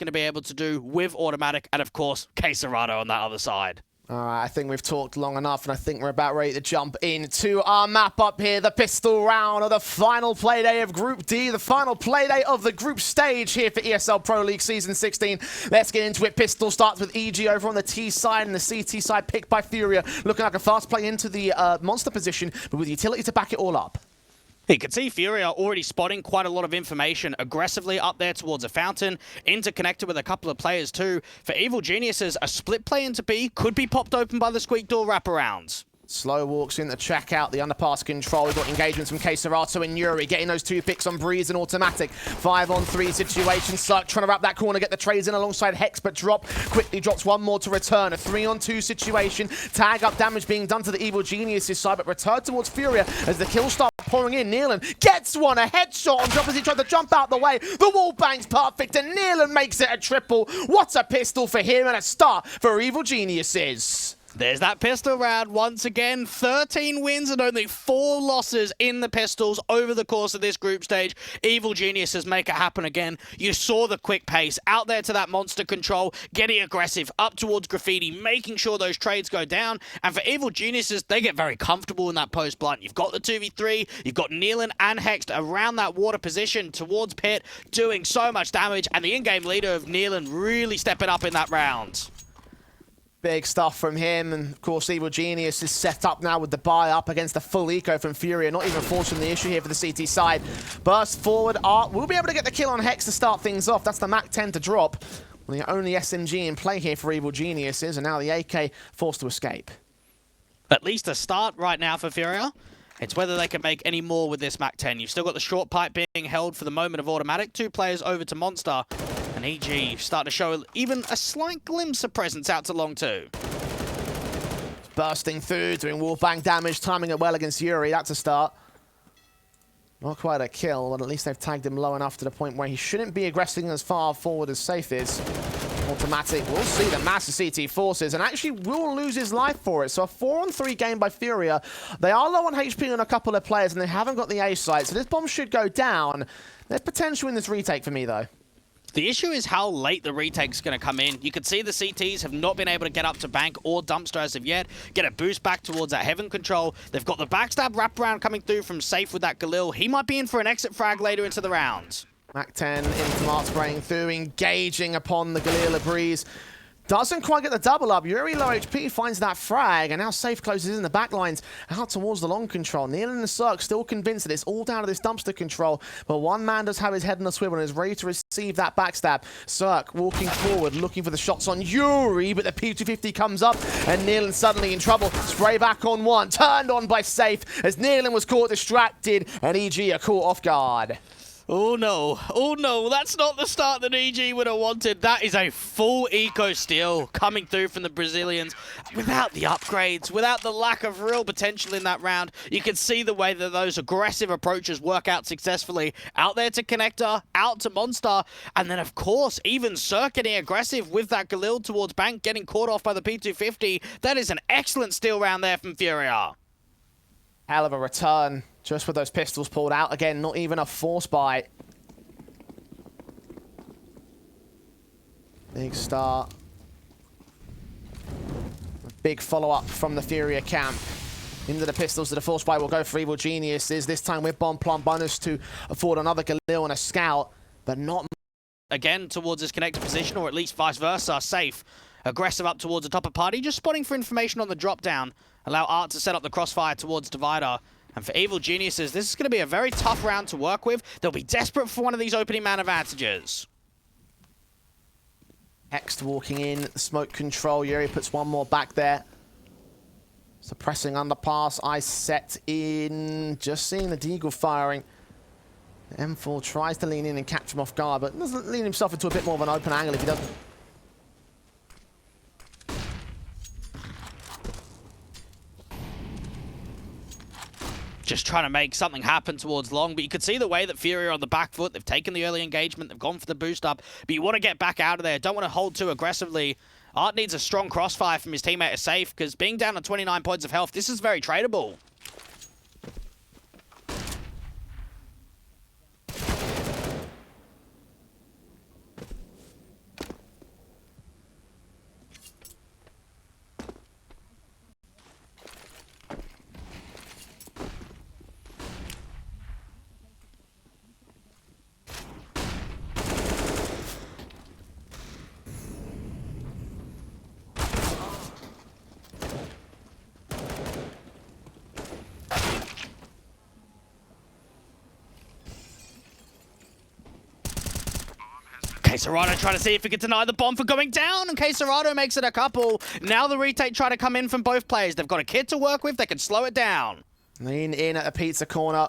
going to be able to do with Automatic, and of course, KSCERATO on that other side. All right, I think we've talked long enough, and I think we're about ready to jump into our map up here. The pistol round of the final playday of Group D, the final playday of the group stage here for ESL Pro League Season 16. Let's get into it. Pistol starts with EG over on the T side, and the CT side picked by FURIA. Looking like a fast play into the monster position, but with utility to back it all up. You can see FURIA already spotting quite a lot of information aggressively up there towards a fountain, interconnected with a couple of players too. For Evil Geniuses, a split play into B could be popped open by the Squeak Door wraparounds. Slow walks in to check out the underpass control. We've got engagements from KSCERATO and Yuri, getting those 2 picks on Breeze and Automatic. 5-on-3 situation. Suck trying to wrap that corner, get the trades in alongside Hex, but drop. Quickly drops one more to return. A 3-on-2 situation. Tag up damage being done to the Evil Geniuses side, but return towards FURIA as the kills start pouring in. neaLaN gets one, a headshot on drop as he tried to jump out the way. The wall bang's perfect, and neaLaN makes it a triple. What a pistol for him, and a start for Evil Geniuses. There's that pistol round once again. 13 wins and only 4 losses in the pistols over the course of this group stage. Evil Geniuses make it happen again. You saw the quick pace out there to that monster control, getting aggressive up towards Graffiti, making sure those trades go down. And for Evil Geniuses, they get very comfortable in that post blunt. You've got the 2v3, you've got neaLaN and Hex around that water position towards Pit, doing so much damage. And the in-game leader of neaLaN really stepping up in that round. Big stuff from him, and of course Evil Genius is set up now with the buy up against the full eco from FURIA, not even forcing the issue here for the CT side. Burst forward, Art will be able to get the kill on Hex to start things off. That's the Mac 10 to drop. Well, the only SMG in play here for Evil Geniuses, and now the AK forced to escape. At least a start right now for FURIA. It's whether they can make any more with this Mac 10. You've still got the short pipe being held for the moment of Automatic. 2 players over to Monster. And EG starting to show even a slight glimpse of presence out to long 2. Bursting through, doing wallbang damage, timing it well against Yuri. That's a start. Not quite a kill, but at least they've tagged him low enough to the point where he shouldn't be aggressing as far forward as Safe is. Automatic will see the massive CT forces and actually will lose his life for it. So a 4-on-3 game by FURIA. They are low on HP on a couple of players and they haven't got the A site, so this bomb should go down. There's potential in this retake for me though. The issue is how late the retake's going to come in. You can see the CTs have not been able to get up to Bank or Dumpster as of yet. Get a boost back towards that Heaven control. They've got the backstab wraparound coming through from Safe with that Galil. He might be in for an exit frag later into the round. Mac 10 into Mark spraying through, engaging upon the Galil Breeze. Doesn't quite get the double up. Yuri low HP finds that frag, and now Safe closes in the back lines out towards the long control. neaLaN and the Cirque still convinced that it's all down to this dumpster control, but one man does have his head in a swivel and is ready to receive that backstab. Cirque walking forward, looking for the shots on Yuri, but the P250 comes up, and neaLaN suddenly in trouble. Spray back on one, turned on by Safe, as neaLaN was caught distracted, and EG are caught off guard. Oh no, that's not the start that EG would have wanted. That is a full eco steal coming through from the Brazilians without the upgrades, without the lack of real potential in that round. You can see the way that those aggressive approaches work out successfully. Out there to Connector, out to Monster, and then of course even Cirque getting aggressive with that Galil towards Bank, getting caught off by the P250. That is an excellent steal round there from FURIA. Hell of a return. Just with those pistols pulled out. Again, not even a force buy. Big start. Big follow-up from the FURIA camp. Into the pistols to the force buy will go for Evil Geniuses. This time with bomb plant bonus to afford another Galil and a scout. But not... Again, towards his connected position, or at least vice versa. Safe. Aggressive up towards the top of party. Just spotting for information on the drop down. Allow Art to set up the crossfire towards Divider. And for Evil Geniuses, this is going to be a very tough round to work with. They'll be desperate for one of these opening man advantages. Hext walking in, smoke control. Yuri puts one more back there. Suppressing underpass. Ice set in. Just seeing the Deagle firing. M4 tries to lean in and catch him off guard, but doesn't lean himself into a bit more of an open angle if he doesn't. Just trying to make something happen towards long, but you could see the way that FURIA are on the back foot. They've taken the early engagement, they've gone for the boost up, but you want to get back out of there. Don't want to hold too aggressively. Art needs a strong crossfire from his teammate Safe, because being down on 29 points of health, this is very tradable. KSCERATO trying to see if he can deny the bomb for going down, and KSCERATO makes it a couple. Now the retake try to come in from both players. They've got a kit to work with. They can slow it down. Lean in at the pizza corner.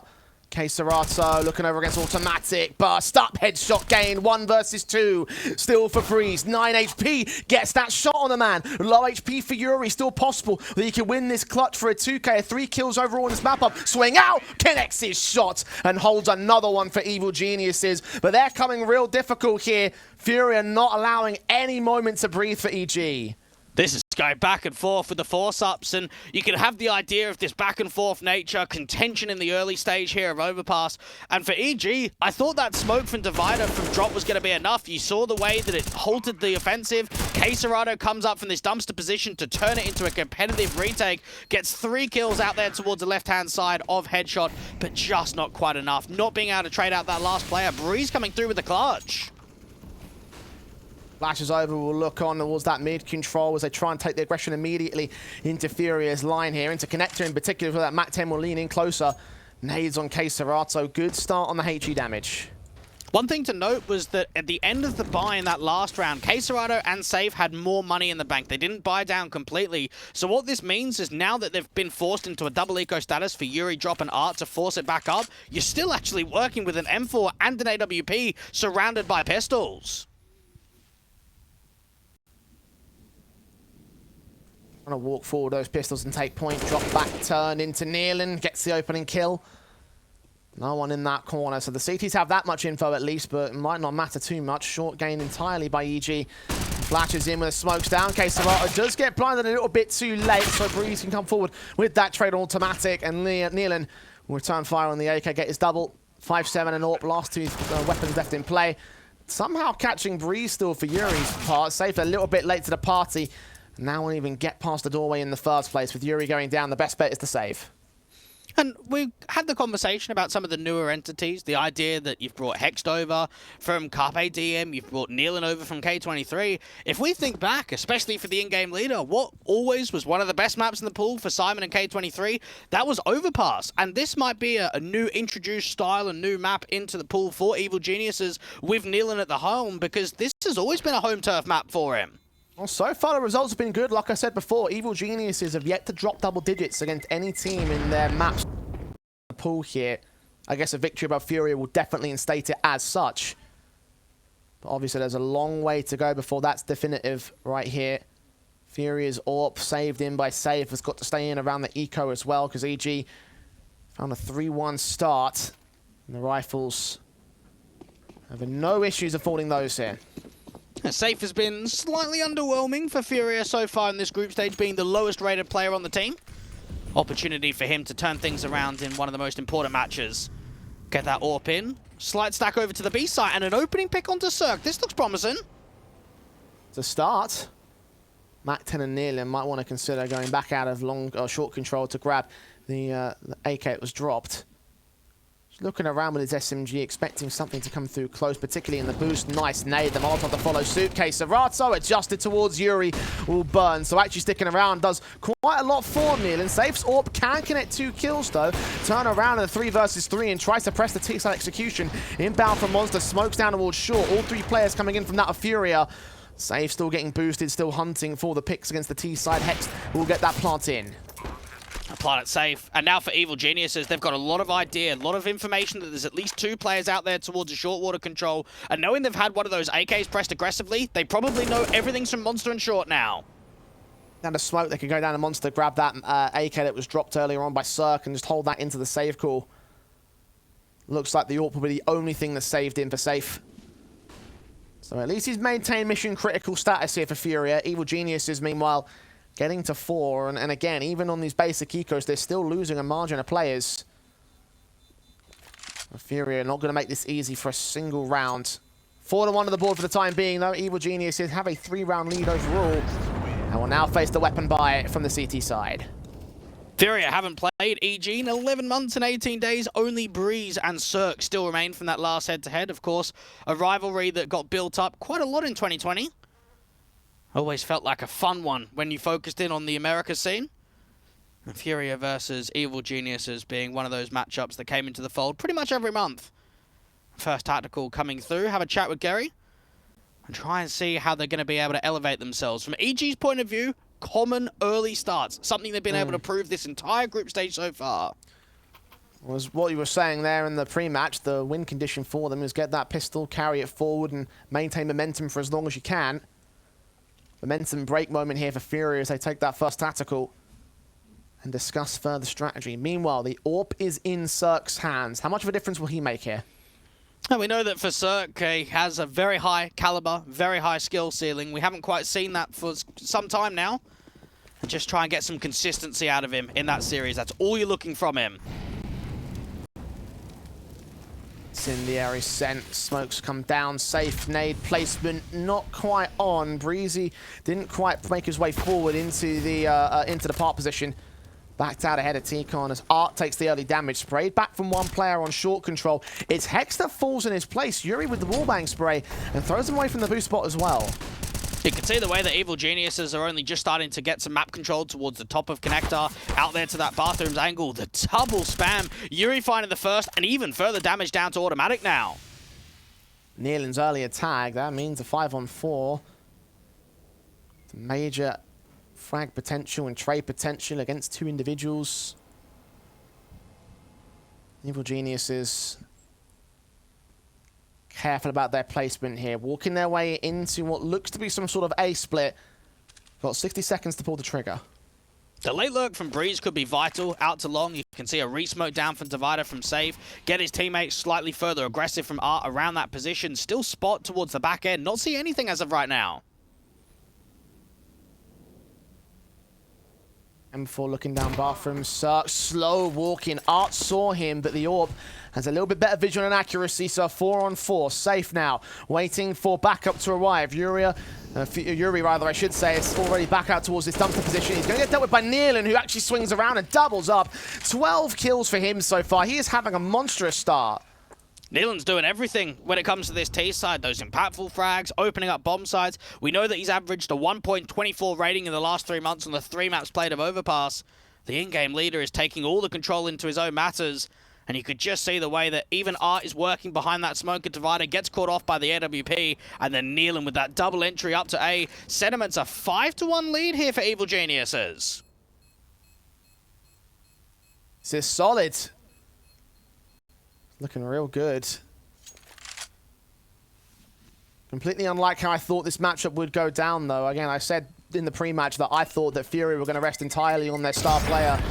KSCERATO looking over against Automatic. Burst up, headshot gain, 1 versus 2. Still for Breeze, 9 HP, gets that shot on the man. Low HP for Yuri, still possible that he can win this clutch for a 2K, 3 kills overall in this map up. Swing out, connects his shot, and holds another one for Evil Geniuses. But they're coming real difficult here. FURIA not allowing any moment to breathe for EG. This is going back and forth with the force-ups, and you can have the idea of this back-and-forth nature, contention in the early stage here of Overpass. And for EG, I thought that smoke from Divider from drop was going to be enough. You saw the way that it halted the offensive. KSCERATO comes up from this dumpster position to turn it into a competitive retake, gets 3 kills out there towards the left-hand side of Headshot, but just not quite enough. Not being able to trade out that last player. Breeze coming through with the clutch. Flashes over, will look on towards that mid-control as they try and take the aggression immediately into FURIA's line here. Into Connector in particular, for that MAC-10 will lean in closer. Nades on KSCERATO. Good start on the HE damage. One thing to note was that at the end of the buy in that last round, KSCERATO and Safe had more money in the bank. They didn't buy down completely. So what this means is now that they've been forced into a double eco status for Yuri, Drop, and Art to force it back up, you're still actually working with an M4 and an AWP surrounded by pistols. Trying to walk forward those pistols and take point. Drop back, turn into neaLaN. Gets the opening kill. No one in that corner. So the CTs have that much info at least, but it might not matter too much. Short gain entirely by EG. Flashes in with the smokes down. KSCERATO does get blinded a little bit too late, so Breeze can come forward with that trade on Automatic. And neaLaN will return fire on the AK, get his double. 5-7 and AWP. Last 2 weapons left in play. Somehow catching Breeze still for Yuri's part. Safe a little bit late to the party. Now won't even get past the doorway in the first place. With Yuri going down, the best bet is to save. And we had the conversation about some of the newer entities, the idea that you've brought Hext over from Carpe Diem, you've brought neaLaN over from K23. If we think back, especially for the in-game leader, what always was one of the best maps in the pool for Simon and K23, that was Overpass. And this might be a new introduced style, a new map into the pool for Evil Geniuses with neaLaN at the home, because this has always been a home turf map for him. Well, so far the results have been good. Like I said before, Evil Geniuses have yet to drop double digits against any team in their maps. The pool here, I guess a victory above FURIA will definitely instate it as such. But obviously there's a long way to go before that's definitive right here. FURIA's AWP saved in by Safe has got to stay in around the eco as well, because EG found a 3-1 start. And the Rifles have no issues affording those here. Safe has been slightly underwhelming for FURIA so far in this group stage, being the lowest rated player on the team. Opportunity for him to turn things around in one of the most important matches. Get that AWP in. Slight stack over to the B side and an opening pick onto Cirque. This looks promising. To start, MAC-10 and neaLaN might want to consider going back out of long or short control to grab the AK that was dropped. Looking around with his SMG, expecting something to come through close, particularly in the boost. Nice nade, the Molotov to follow suit. KSCERATO adjusted towards Yuri, will burn. So actually sticking around does quite a lot for neaLaN. Safe's AWP can connect 2 kills though. Turn around in a 3 versus 3 and tries to press the T-side execution. Inbound from Monster, smokes down towards short. All 3 players coming in from that of FURIA. Safe still getting boosted, still hunting for the picks against the T-side. Hex will get that plant in. Plant it safe. And now for Evil Geniuses, they've got a lot of idea, a lot of information that there's at least 2 players out there towards a short water control. And knowing they've had one of those AKs pressed aggressively, they probably know everything's from Monster and short now. Down to smoke, they can go down to Monster, grab that AK that was dropped earlier on by Cirque and just hold that into the save call. Looks like the AWP will be the only thing that's saved in for Safe. So at least he's maintained mission critical status here for FURIA. Evil Geniuses, meanwhile, getting to 4, and again, even on these basic ecos, they're still losing a margin of players. FURIA not going to make this easy for a single round. 4-1 on the board for the time being, though. Evil Geniuses have a 3-round lead overall, and will now face the weapon buy from the CT side. FURIA haven't played EG in 11 months and 18 days. Only Breeze and Cirque still remain from that last head-to-head. Of course, a rivalry that got built up quite a lot in 2020. Always felt like a fun one when you focused in on the America scene. And FURIA versus Evil Geniuses being one of those matchups that came into the fold pretty much every month. First tactical coming through. Have a chat with Gary. and try and see how they're going to be able to elevate themselves. From EG's point of view, common early starts, something they've been able to prove this entire group stage so far. Was what you were saying there in the pre-match. The win condition for them is get that pistol, carry it forward, and maintain momentum for as long as you can. Momentum break moment here for FURIA as they take that first tactical and discuss further strategy. Meanwhile, the AWP is in CSGO's hands. How much of a difference will he make here? And we know that for CSGO, he has a very high caliber, very high skill ceiling. We haven't quite seen that for some time now. And just try and get some consistency out of him in that series. That's all you're looking from him. Incendiary sent, smokes come down, safe nade placement, not quite on. Breezy didn't quite make his way forward into the park position. Backed out ahead of T-Con as Art takes the early damage. Sprayed back from one player on short control. It's Hex that falls in his place. Yuri with the wallbang spray and throws him away from the boost spot as well. You can see the way that Evil Geniuses are only just starting to get some map control towards the top of Connector, out there to that bathrooms angle. The double spam. Yuri finding the first, and even further damage down to automatic now. neaLaN's earlier tag, that means a 5-on-4. It's a major frag potential and trade potential against two individuals. Evil Geniuses careful about their placement here, walking their way into what looks to be some sort of A split. Got 60 seconds to pull the trigger. The late lurk from Breeze could be vital. Out to long, you can see a re-smoke down from Divider from Safe. Get his teammates slightly further aggressive from Art around that position. Still spot towards the back end. Not see anything as of right now. M4 looking down bathroom, Search, slow walking. Art saw him, but the AWP has a little bit better vision and accuracy, so 4-on-4. Safe now, waiting for backup to arrive. Yuri, I should say, is already back out towards this dumpster position. He's going to get dealt with by neaLaN, who actually swings around and doubles up. 12 kills for him so far. He is having a monstrous start. neaLaN's doing everything when it comes to this T side. Those impactful frags, opening up bomb sides. We know that he's averaged a 1.24 rating in the last 3 months on the 3 maps played of Overpass. The in-game leader is taking all the control into his own matters. And you could just see the way that even Art is working behind that smoker Divider, gets caught off by the AWP, and then neaLaN with that double entry up to A. Sentiment's a 5-1 lead here for Evil Geniuses. This is solid. Looking real good. Completely unlike how I thought this matchup would go down, though. Again, I said in the pre-match that I thought that FURIA were going to rest entirely on their star player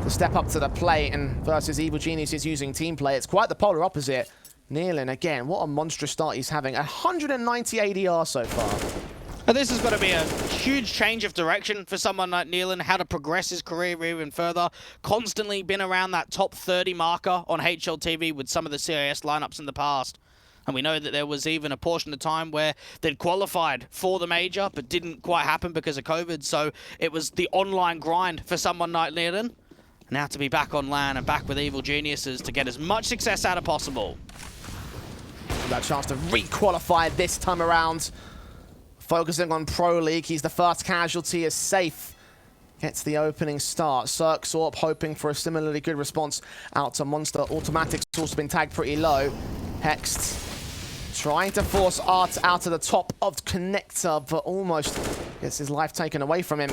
to step up to the plate, and versus Evil Geniuses using team play. It's quite the polar opposite. neaLaN, again, what a monstrous start he's having. 190 ADR so far. And this has got to be a huge change of direction for someone like neaLaN, how to progress his career even further. Constantly been around that top 30 marker on HLTV with some of the CIS lineups in the past. And we know that there was even a portion of time where they'd qualified for the major, but didn't quite happen because of COVID. So it was the online grind for someone like neaLaN. Now to be back on LAN and back with Evil Geniuses to get as much success out as possible. That chance to re-qualify this time around. Focusing on Pro League, he's the first casualty as Safe gets the opening start. CSGO hoping for a similarly good response out to Monster. Automatic's also been tagged pretty low. Hext trying to force Art out of the top of Connector, but almost gets his life taken away from him.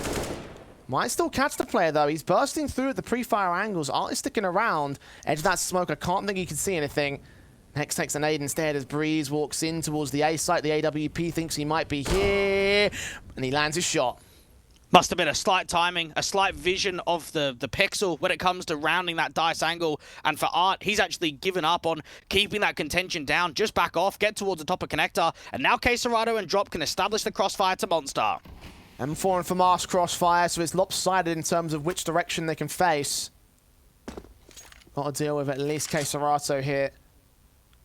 Might still catch the player, though. He's bursting through at the pre-fire angles. Art is sticking around. Edge of that smoke. I can't think he can see anything. Hex takes a nade instead as Breeze walks in towards the A site. The AWP thinks he might be here, and he lands his shot. Must have been a slight timing, a slight vision of the pixel when it comes to rounding that dice angle. And for Art, he's actually given up on keeping that contention down. Just back off, get towards the top of Connector. And now KSCERATO and Drop can establish the crossfire to Monster. M4 and FAMAS crossfire, so it's lopsided in terms of which direction they can face. Got to deal with at least KSCERATO here.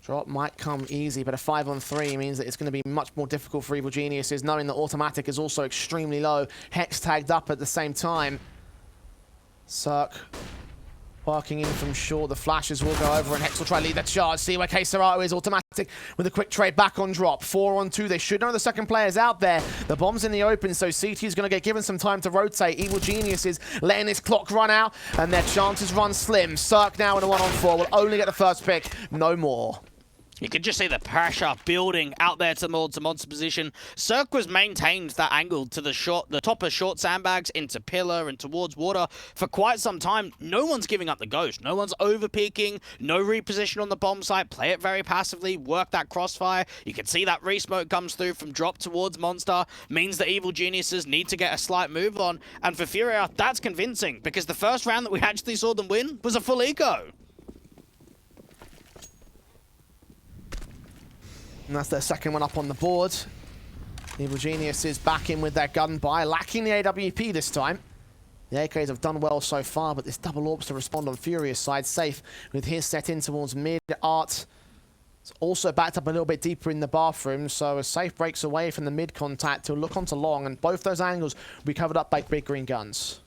Drop might come easy, but a 5-on-3 means that it's going to be much more difficult for Evil Geniuses, knowing that automatic is also extremely low. Hex tagged up at the same time. Cirque working in from short. The flashes will go over, and Hex will try to lead that charge. See where KSCERATO is. Automatic with a quick trade back on Drop. 4-on-2. They should know the second player's out there. The bomb's in the open, so CT is going to get given some time to rotate. Evil Geniuses letting his clock run out, and their chances run slim. Cirque now in a 1-on-4 will only get the first pick. No more. You could just see the pressure building out there to monster position. Cirque was maintained that angle to the top of short sandbags into pillar and towards water for quite some time. No one's giving up the ghost. No one's over peeking. No reposition on the bomb site. Play it very passively. Work that crossfire. You can see that re-smoke comes through from drop towards monster. Means that Evil Geniuses need to get a slight move on. And for FURIA, that's convincing because the first round that we actually saw them win was a full eco. And that's their second one up on the board. Evil Genius is back in with their gun buy, lacking the AWP this time. The AKs have done well so far, but this double AWPs to respond on Furia's side. Safe with his set in towards mid. Art it's also backed up a little bit deeper in the bathroom, so as Safe breaks away from the mid contact to look onto long, and both those angles will be covered up by big green guns.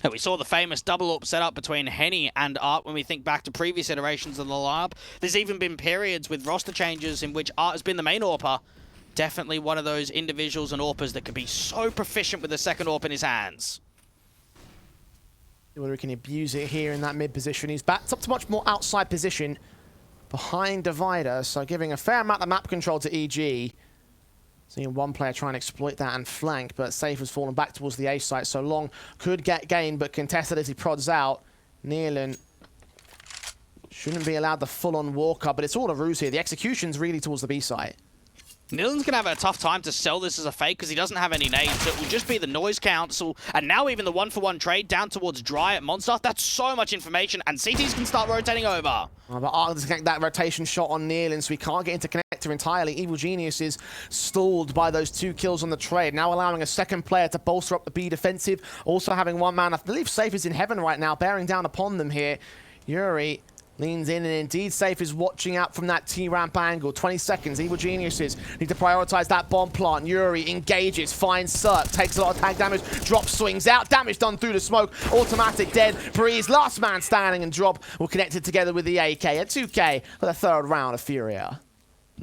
We saw the famous double AWP setup between Henny and Art when we think back to previous iterations of the lineup. There's even been periods with roster changes in which Art has been the main AWPer. Definitely one of those individuals and AWPers that could be so proficient with the second AWP in his hands. Whether he can abuse it here in that mid position. He's backed up to much more outside position behind Divider, so giving a fair amount of map control to EG. Seeing one player try and exploit that and flank, but Safe has fallen back towards the A site, so Long could get gain, but contested as he prods out. neaLaN shouldn't be allowed the full-on walk-up, but it's all a ruse here. The execution's really towards the B site. neaLaN's going to have a tough time to sell this as a fake because he doesn't have any nades, so it will just be the noise cancel, and now even the one-for-one trade down towards Dry at Monster. That's so much information, and CTs can start rotating over. But Ark doesn't get that rotation shot on neaLaN, so he can't get into connector entirely. Evil Genius is stalled by those 2 kills on the trade, now allowing a second player to bolster up the B defensive, also having one man, I believe Safe is in heaven right now, bearing down upon them here. Yuri leans in, and indeed Safe is watching out from that T-ramp angle. 20 seconds, Evil Geniuses need to prioritize that bomb plant. Yuri engages, finds Cirque, takes a lot of tag damage, drop swings out, damage done through the smoke, automatic dead. Breeze, last man standing, and drop will connect it together with the AK at 2K for the third round of FURIA.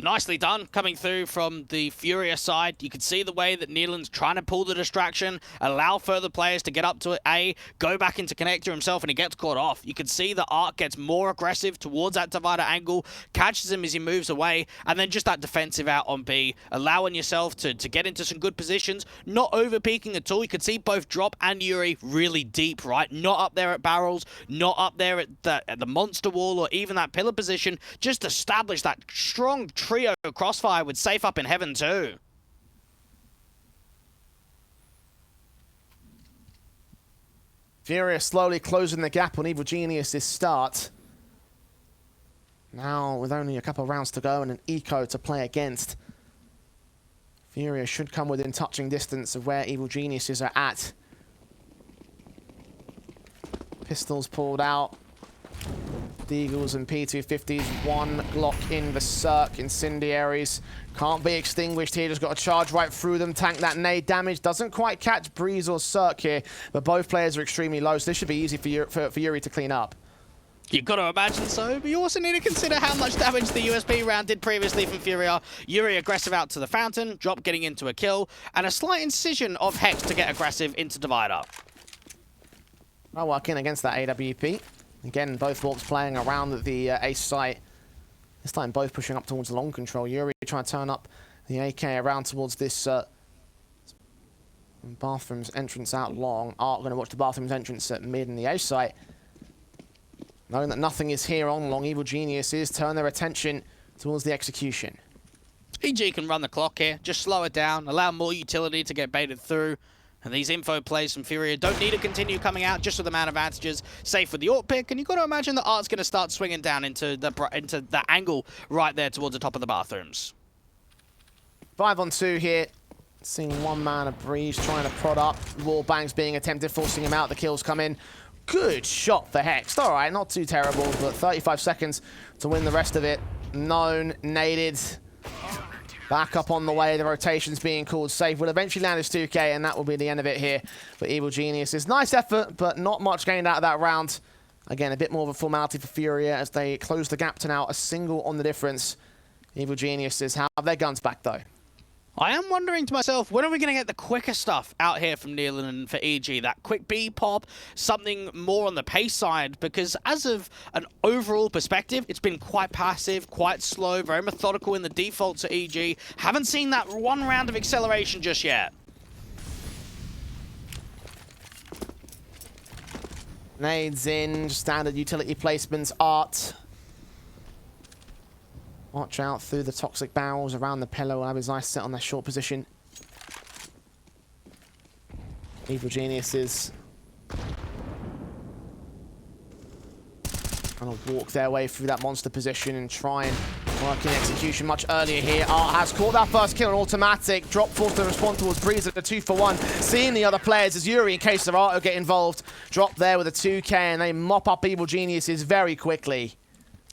Nicely done, coming through from the FURIA side. You can see the way that neaLaN's trying to pull the distraction, allow further players to get up to A, go back into connector himself, and he gets caught off. You can see the Arc gets more aggressive towards that Divider angle, catches him as he moves away, and then just that defensive out on B, allowing yourself to get into some good positions, not over-peaking at all. You could see both Drop and Yuri really deep, right? Not up there at barrels, not up there at the monster wall, or even that pillar position. Just establish that strong trio crossfire with Safe up in heaven too. FURIA slowly closing the gap on Evil Genius' start. Now with only a couple of rounds to go and an eco to play against, FURIA should come within touching distance of where Evil Geniuses are at. Pistols pulled out. Deagles and P250s, 1 Glock in the Cirque, incendiaries. Can't be extinguished here, just got to charge right through them, tank that nade damage. Doesn't quite catch Breeze or Cirque here, but both players are extremely low, so this should be easy for Yuri to clean up. You've got to imagine so, but you also need to consider how much damage the USB round did previously from FURIA. Yuri aggressive out to the fountain, Drop getting into a kill, and a slight incision of Hex to get aggressive into Divider. I'll work in against that AWP. Again, both AWPs playing around the ace site. This time both pushing up towards the long control. Yuri trying to turn up the AK around towards this bathroom's entrance out long. Art going to watch the bathroom's entrance at mid in the ace site. Knowing that nothing is here on long, Evil Geniuses turn their attention towards the execution. EG can run the clock here, just slow it down, allow more utility to get baited through. And these info plays from FURIA don't need to continue coming out just with the man advantages. Safe with the AWP pick, and you've got to imagine that Art's going to start swinging down into the angle right there towards the top of the bathrooms. 5 on 2 here. Seeing one man of Breeze trying to prod up. Wall bangs being attempted, forcing him out. The kills come in. Good shot for Hex. All right, not too terrible, but 35 seconds to win the rest of it. Known, naded. Back up on the way, the rotation's being called Safe. Will eventually land his 2K, and that will be the end of it here for Evil Geniuses. Nice effort, but not much gained out of that round. Again, a bit more of a formality for FURIA as they close the gap to now a single on the difference. Evil Geniuses have their guns back, though. I am wondering to myself, when are we going to get the quicker stuff out here from neaLaN for EG? That quick B pop, something more on the pace side, because as of an overall perspective, it's been quite passive, quite slow, very methodical in the defaults at EG. Haven't seen that one round of acceleration just yet. Nades in, standard utility placements, Art. Watch out through the toxic barrels around the pillow. Will have his eyes set on their short position. Evil Geniuses trying to walk their way through that monster position and try and work in execution much earlier here. Art has caught that first kill on automatic. Drop forced to respond towards Breeze at the 2-for-1. Seeing the other players as Yuri and KSCERATO get involved. Drop there with a 2K and they mop up Evil Geniuses very quickly.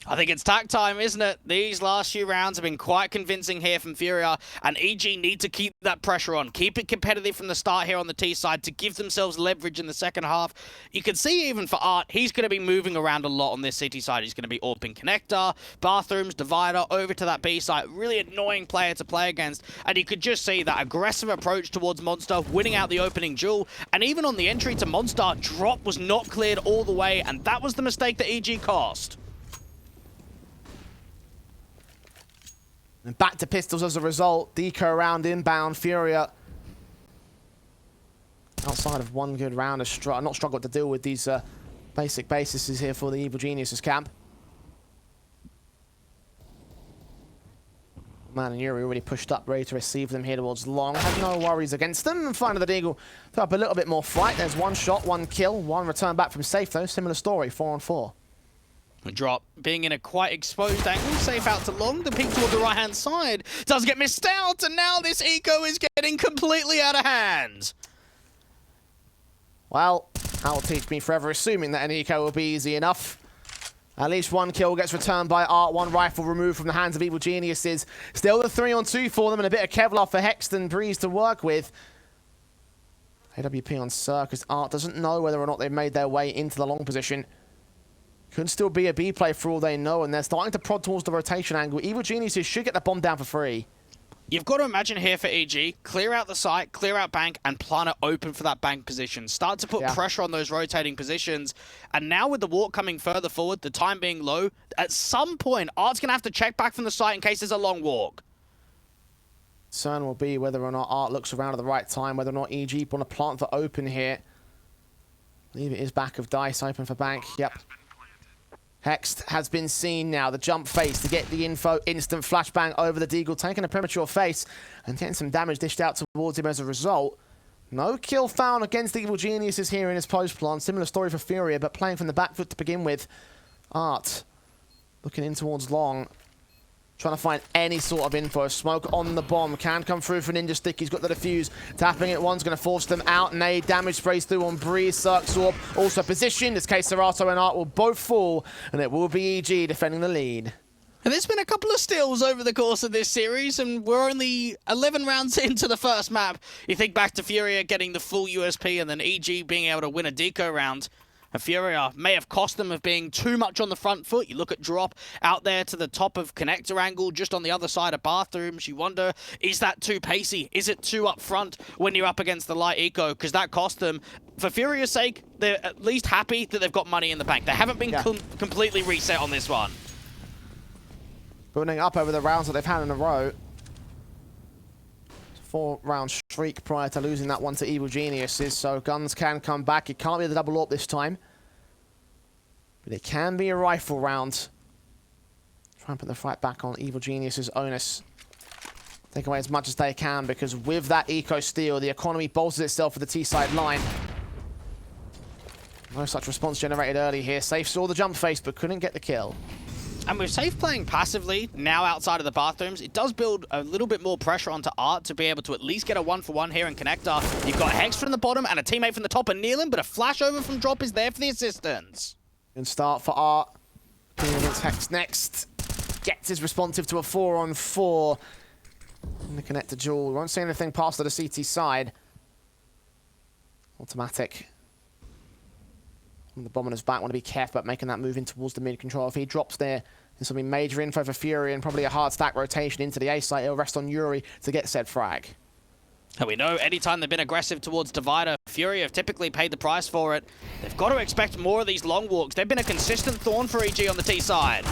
I think it's tack time, isn't it? These last few rounds have been quite convincing here from FURIA, and EG need to keep that pressure on. Keep it competitive from the start here on the T side to give themselves leverage in the second half. You can see even for Art, he's going to be moving around a lot on this CT side. He's going to be AWPing connector, bathrooms, divider, over to that B side. Really annoying player to play against, and you could just see that aggressive approach towards Monster, winning out the opening duel, and even on the entry to Monster, Drop was not cleared all the way, and that was the mistake that EG cost. And back to pistols as a result. Deco around inbound. FURIA outside of one good round of not struggled to deal with these basic bases here for the Evil Geniuses camp. Man and Yuri already pushed up, ready to receive them here towards long. Had no worries against them. And finally the Deagle throw up a little bit more fight. There's one shot, one kill, one return back from safe though. Similar story, 4-on-4. Drop being in a quite exposed angle, safe out to long. The peek toward the right-hand side does get missed out, and now this eco is getting completely out of hand. Well, that will teach me forever assuming that an eco will be easy enough. At least one kill gets returned by Art, one rifle removed from the hands of Evil Geniuses. Still the 3-on-2 for them and a bit of Kevlar for Hexton Breeze to work with. AWP on Circus. Art doesn't know whether or not they've made their way into the long position. Could still be a B play for all they know, and they're starting to prod towards the rotation angle. Evil Geniuses should get the bomb down for free. You've got to imagine here for EG, clear out the site, clear out bank, and plant it open for that bank position. Start to put pressure on those rotating positions. And now with the walk coming further forward, the time being low, at some point, Art's going to have to check back from the site in case there's a long walk. Concern will be whether or not Art looks around at the right time, whether or not EG want to plant for open here. I believe it is back of Dice, open for bank. Yep. Hext has been seen now. The jump face to get the info. Instant flashbang over the Deagle, taking a premature face and getting some damage dished out towards him as a result. No kill found against the Evil Geniuses here in his post plant. Similar story for FURIA, but playing from the back foot to begin with. Art looking in towards long. Trying to find any sort of info. Smoke on the bomb. Can come through for Ninja Stick. He's got the defuse. Tapping it once. Going to force them out. Nade. Damage sprays through on Breeze. Cirque Orb. Also positioned. As KSCERATO and Art will both fall. And it will be EG defending the lead. And there's been a couple of steals over the course of this series, and we're only 11 rounds into the first map. You think back to FURIA getting the full USP and then EG being able to win a deco round. FURIA may have cost them of being too much on the front foot. You look at Drop out there to the top of connector angle, just on the other side of bathrooms. You wonder, is that too pacey? Is it too up front when you're up against the light eco? Because that cost them. For FURIA's sake, they're at least happy that they've got money in the bank. They haven't been completely reset on this one. Building up over the rounds that they've had in a row. 4-round streak prior to losing that one to Evil Geniuses, so guns can come back. It can't be the double AWP this time, but it can be a rifle round. Try and put the fight back on Evil Geniuses' onus. Take away as much as they can, because with that eco steal, the economy bolsters itself for the T-side line. No such response generated early here. Safe saw the jump face, but couldn't get the kill. And with Safe playing passively, now outside of the bathrooms, it does build a little bit more pressure onto Art to be able to at least get a 1-for-1 here in connector. You've got Hex from the bottom and a teammate from the top of neaLaN, but a flash over from Drop is there for the assistance. Good start for Art. Dealing against Hex next. Gets his responsive to a 4-on-4. In the connector duel. Won't see anything past to the CT side. Automatic. The bomber's back. Want to be careful about making that move in towards the mid control. If he drops there, This will be major info for FURIA and probably a hard stack rotation into the A site. It'll rest on Yuri to get said frag. And we know anytime they've been aggressive towards Divider, FURIA have typically paid the price for it. They've got to expect more of these long walks. They've been a consistent thorn for EG on the T side.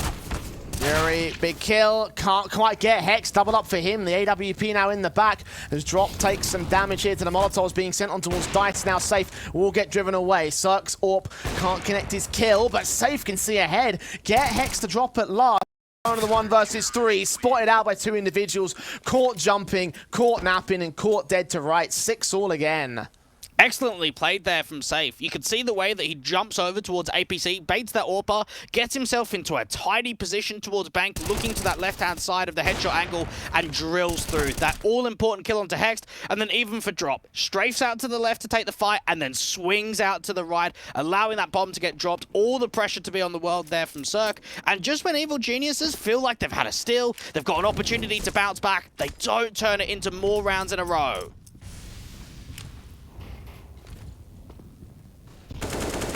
Yuri, big kill, can't quite get Hex, double up for him. The AWP now in the back as Drop takes some damage here to the Molotovs being sent on towards Dice, now Safe will get driven away. Cirques, Orp can't connect his kill, but Safe can see ahead. Get Hex to drop at last. One of the 1 versus 3, spotted out by 2 individuals, caught jumping, caught napping, and caught dead to right. 6 all again. Excellently played there from Safe. You could see the way that he jumps over towards APC, baits that AWPer, gets himself into a tidy position towards Bank, looking to that left-hand side of the headshot angle, and drills through. That all-important kill onto Hex, and then even for Drop, strafes out to the left to take the fight, and then swings out to the right, allowing that bomb to get dropped. All the pressure to be on the world there from Cirque. And just when Evil Geniuses feel like they've had a steal, they've got an opportunity to bounce back, they don't turn it into more rounds in a row.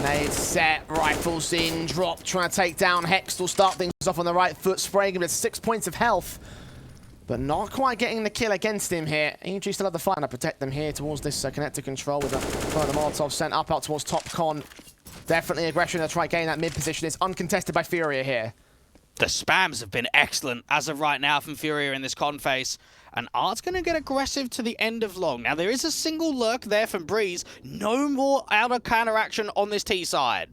Nade set, rifles in, Drop, trying to take down Hex. Will start things off on the right foot, spraying him with 6 points of health. But not quite getting the kill against him here. EG still have the fight to protect them here towards this connector control with the Molotov sent up out towards top con. Definitely aggression to try gain that mid position. It's uncontested by FURIA here. The spams have been excellent as of right now from FURIA in this con phase. And Art's going to get aggressive to the end of long. Now, there is a single lurk there from Breeze. No more outer counteraction on this T side.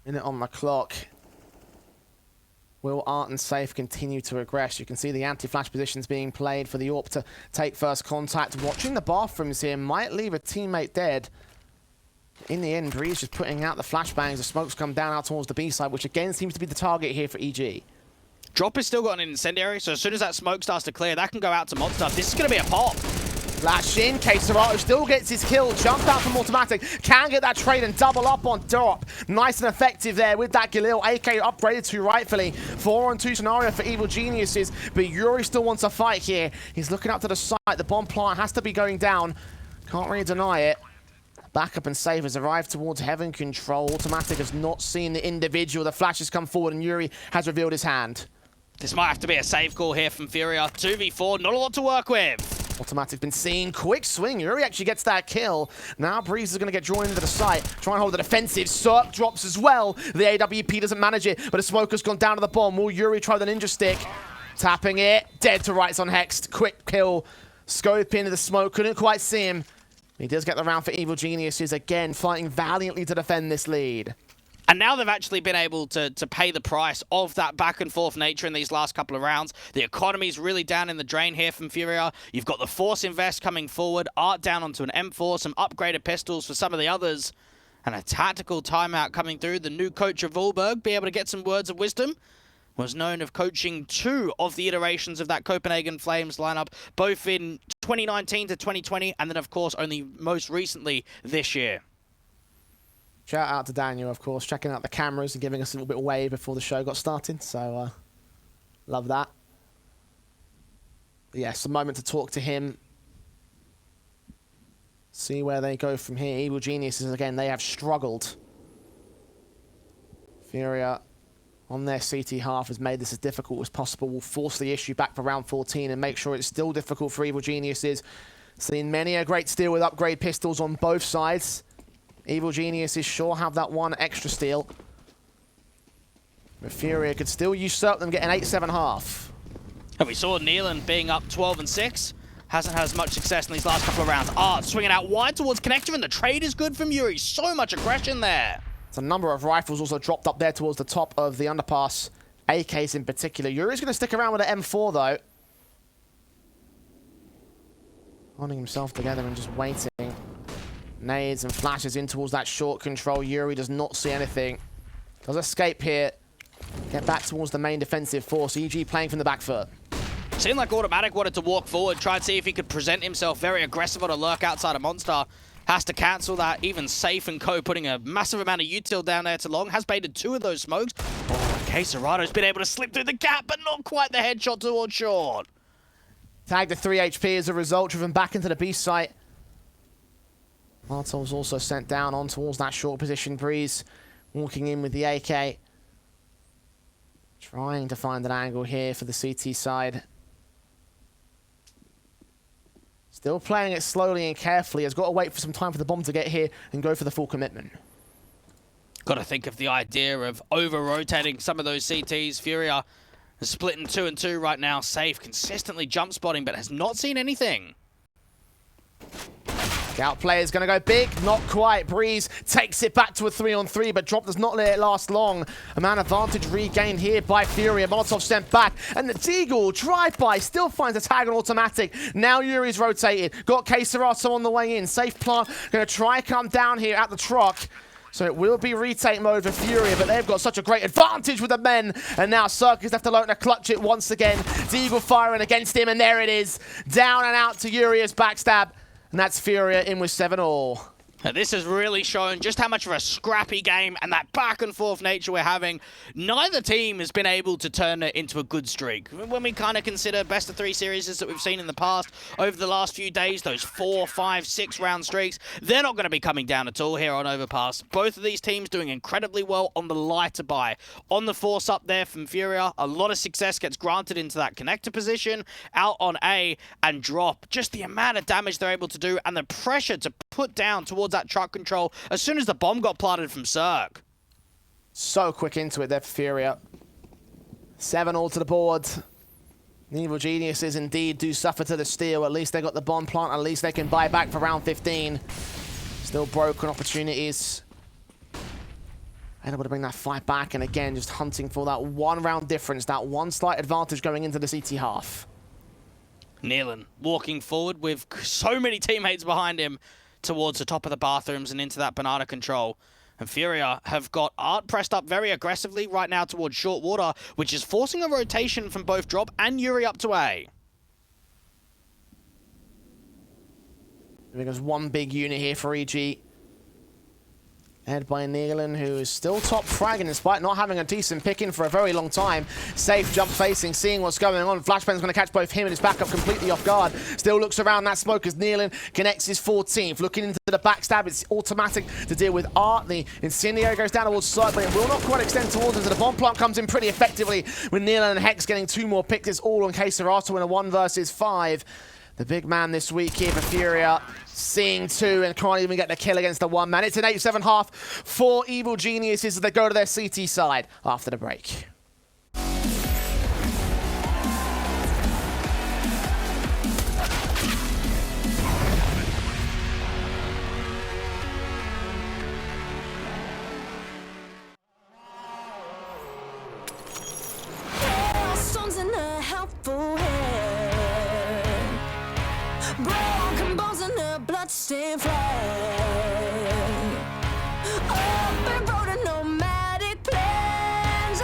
Minute on the clock. Will Art and Safe continue to aggress? You can see the anti-flash positions being played for the AWP to take first contact. Watching the bathrooms here might leave a teammate dead. In the end, Breeze just putting out the flashbangs. The smokes come down out towards the B side, which again seems to be the target here for EG. Drop has still got an incendiary, so as soon as that smoke starts to clear, that can go out to Monster. This is going to be a pop. Flash in, KSCERATO still gets his kill, jumped out from automatic, can get that trade and double up on Drop. Nice and effective there with that Galil. AK upgraded to rightfully. 4-on-2 scenario for Evil Geniuses, but Yuri still wants a fight here. He's looking out to the side, the bomb plant has to be going down. Can't really deny it. Backup and Save has arrived towards Heaven Control. Automatic has not seen the individual. The flash has come forward and Yuri has revealed his hand. This might have to be a save call here from FURIA. 2v4, not a lot to work with. Automatic's been seen. Quick swing. Yuri actually gets that kill. Now Breeze is going to get drawn into the site. Try and hold the defensive. Cirque drops as well. The AWP doesn't manage it, but a smoker's gone down to the bomb. Will Yuri try the ninja stick? Tapping it. Dead to rights on Hexed. Quick kill. Scope into the smoke. Couldn't quite see him. He does get the round for Evil Geniuses again, fighting valiantly to defend this lead. And now they've actually been able to pay the price of that back and forth nature in these last couple of rounds. The economy's really down in the drain here from FURIA. You've got the Force Invest coming forward, Art down onto an M4, some upgraded pistols for some of the others, and a tactical timeout coming through. The new coach of Volberg be able to get some words of wisdom. Was known of coaching 2 of the iterations of that Copenhagen Flames lineup, both in 2019 to 2020, and then, of course, only most recently this year. Shout out to Daniel, of course, checking out the cameras and giving us a little bit of wave before the show got started. So, love that. But yes, a moment to talk to him. See where they go from here. Evil Geniuses, again, they have struggled. FURIA on their CT half has made this as difficult as possible. Will force the issue back for round 14 and make sure it's still difficult for Evil Geniuses. Seen many a great steal with upgrade pistols on both sides. Evil Geniuses sure have that one extra steal. But FURIA could still usurp them, get an 8-7 half. And we saw neaLaN being up 12-6. Hasn't had as much success in these last couple of rounds. Art swinging out wide towards Connector, and the trade is good from Yuri. So much aggression there. There's a number of rifles also dropped up there towards the top of the underpass. AKs in particular. Yuri's going to stick around with an M4 though. Holding himself together and just waiting. Nades and flashes in towards that short control. Yuri does not see anything. Does escape here. Get back towards the main defensive force. EG playing from the back foot. Seemed like Automatic wanted to walk forward, try and see if he could present himself very aggressive on a lurk outside of Monster. Has to cancel that. Even Safe and Co putting a massive amount of util down there to long. Has baited 2 of those smokes. Oh, KSCERATO's been able to slip through the gap, but not quite the headshot towards short. Tagged to 3 HP as a result, driven back into the B site. Martel's also sent down on towards that short position. Breeze walking in with the AK. Trying to find an angle here for the CT side. Still playing it slowly and carefully. Has got to wait for some time for the bomb to get here and go for the full commitment. Got to think of the idea of over-rotating some of those CTs. FURIA is splitting 2 and 2 right now. Safe, consistently jump spotting, but has not seen anything. Scout player is going to go big. Not quite. Breeze takes it back to a 3-on-3, but Drop does not let it last long. A man advantage regained here by FURIA. Molotov sent back, and the Deagle drive-by still finds a tag on automatic. Now Yuri's rotated. Got KSCERATO on the way in. Safe plant. Going to try come down here at the truck. So it will be retake mode for FURIA, but they've got such a great advantage with the men. And now Circus left alone to clutch it once again. Deagle firing against him, and there it is. Down and out to Yuri's backstab. And that's FURIA in with 7-all. This has really shown just how much of a scrappy game and that back and forth nature we're having. Neither team has been able to turn it into a good streak. When we kind of consider best of 3 series that we've seen in the past over the last few days, those 4, 5, 6 round streaks, they're not going to be coming down at all here on Overpass. Both of these teams doing incredibly well on the lighter buy. On the force up there from FURIA, a lot of success gets granted into that connector position, out on A and Drop. Just the amount of damage they're able to do and the pressure to put down towards that truck control as soon as the bomb got planted from Cirque. So quick into it there for FURIA. 7-all to the board. The Evil Geniuses indeed do suffer to the steal. At least they got the bomb plant. At least they can buy back for round 15. Still broken opportunities. Able to bring that fight back, and again, just hunting for that 1 round difference, that 1 slight advantage going into the CT half. neaLaN walking forward with so many teammates behind him towards the top of the bathrooms and into that banana control. And FURIA have got Art pressed up very aggressively right now towards short water, which is forcing a rotation from both Drop and Yuri up to A. There's one big unit here for EG. Led by neaLaN, who is still top fragging despite not having a decent pick-in for a very long time. Safe jump facing, seeing what's going on. Flashbang's going to catch both him and his backup completely off guard. Still looks around that smoke as neaLaN connects his 14th. Looking into the backstab, it's automatic to deal with Art. The Incendiary goes down towards side, but it will not quite extend towards him. So the bomb plant comes in pretty effectively with neaLaN and Hex getting 2 more picks. It's all on KSCERATO in a 1 versus 5. The big man this week here for FURIA, seeing 2 and can't even get the kill against the 1 man. It's an 8-7 half for Evil Geniuses as they go to their CT side after the break. Broken bones and a bloodstained flag. Open road and nomadic plans.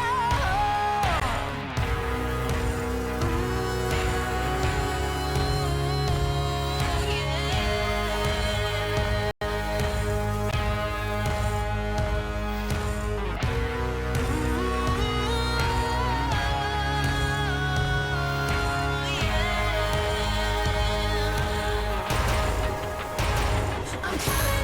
I'm coming.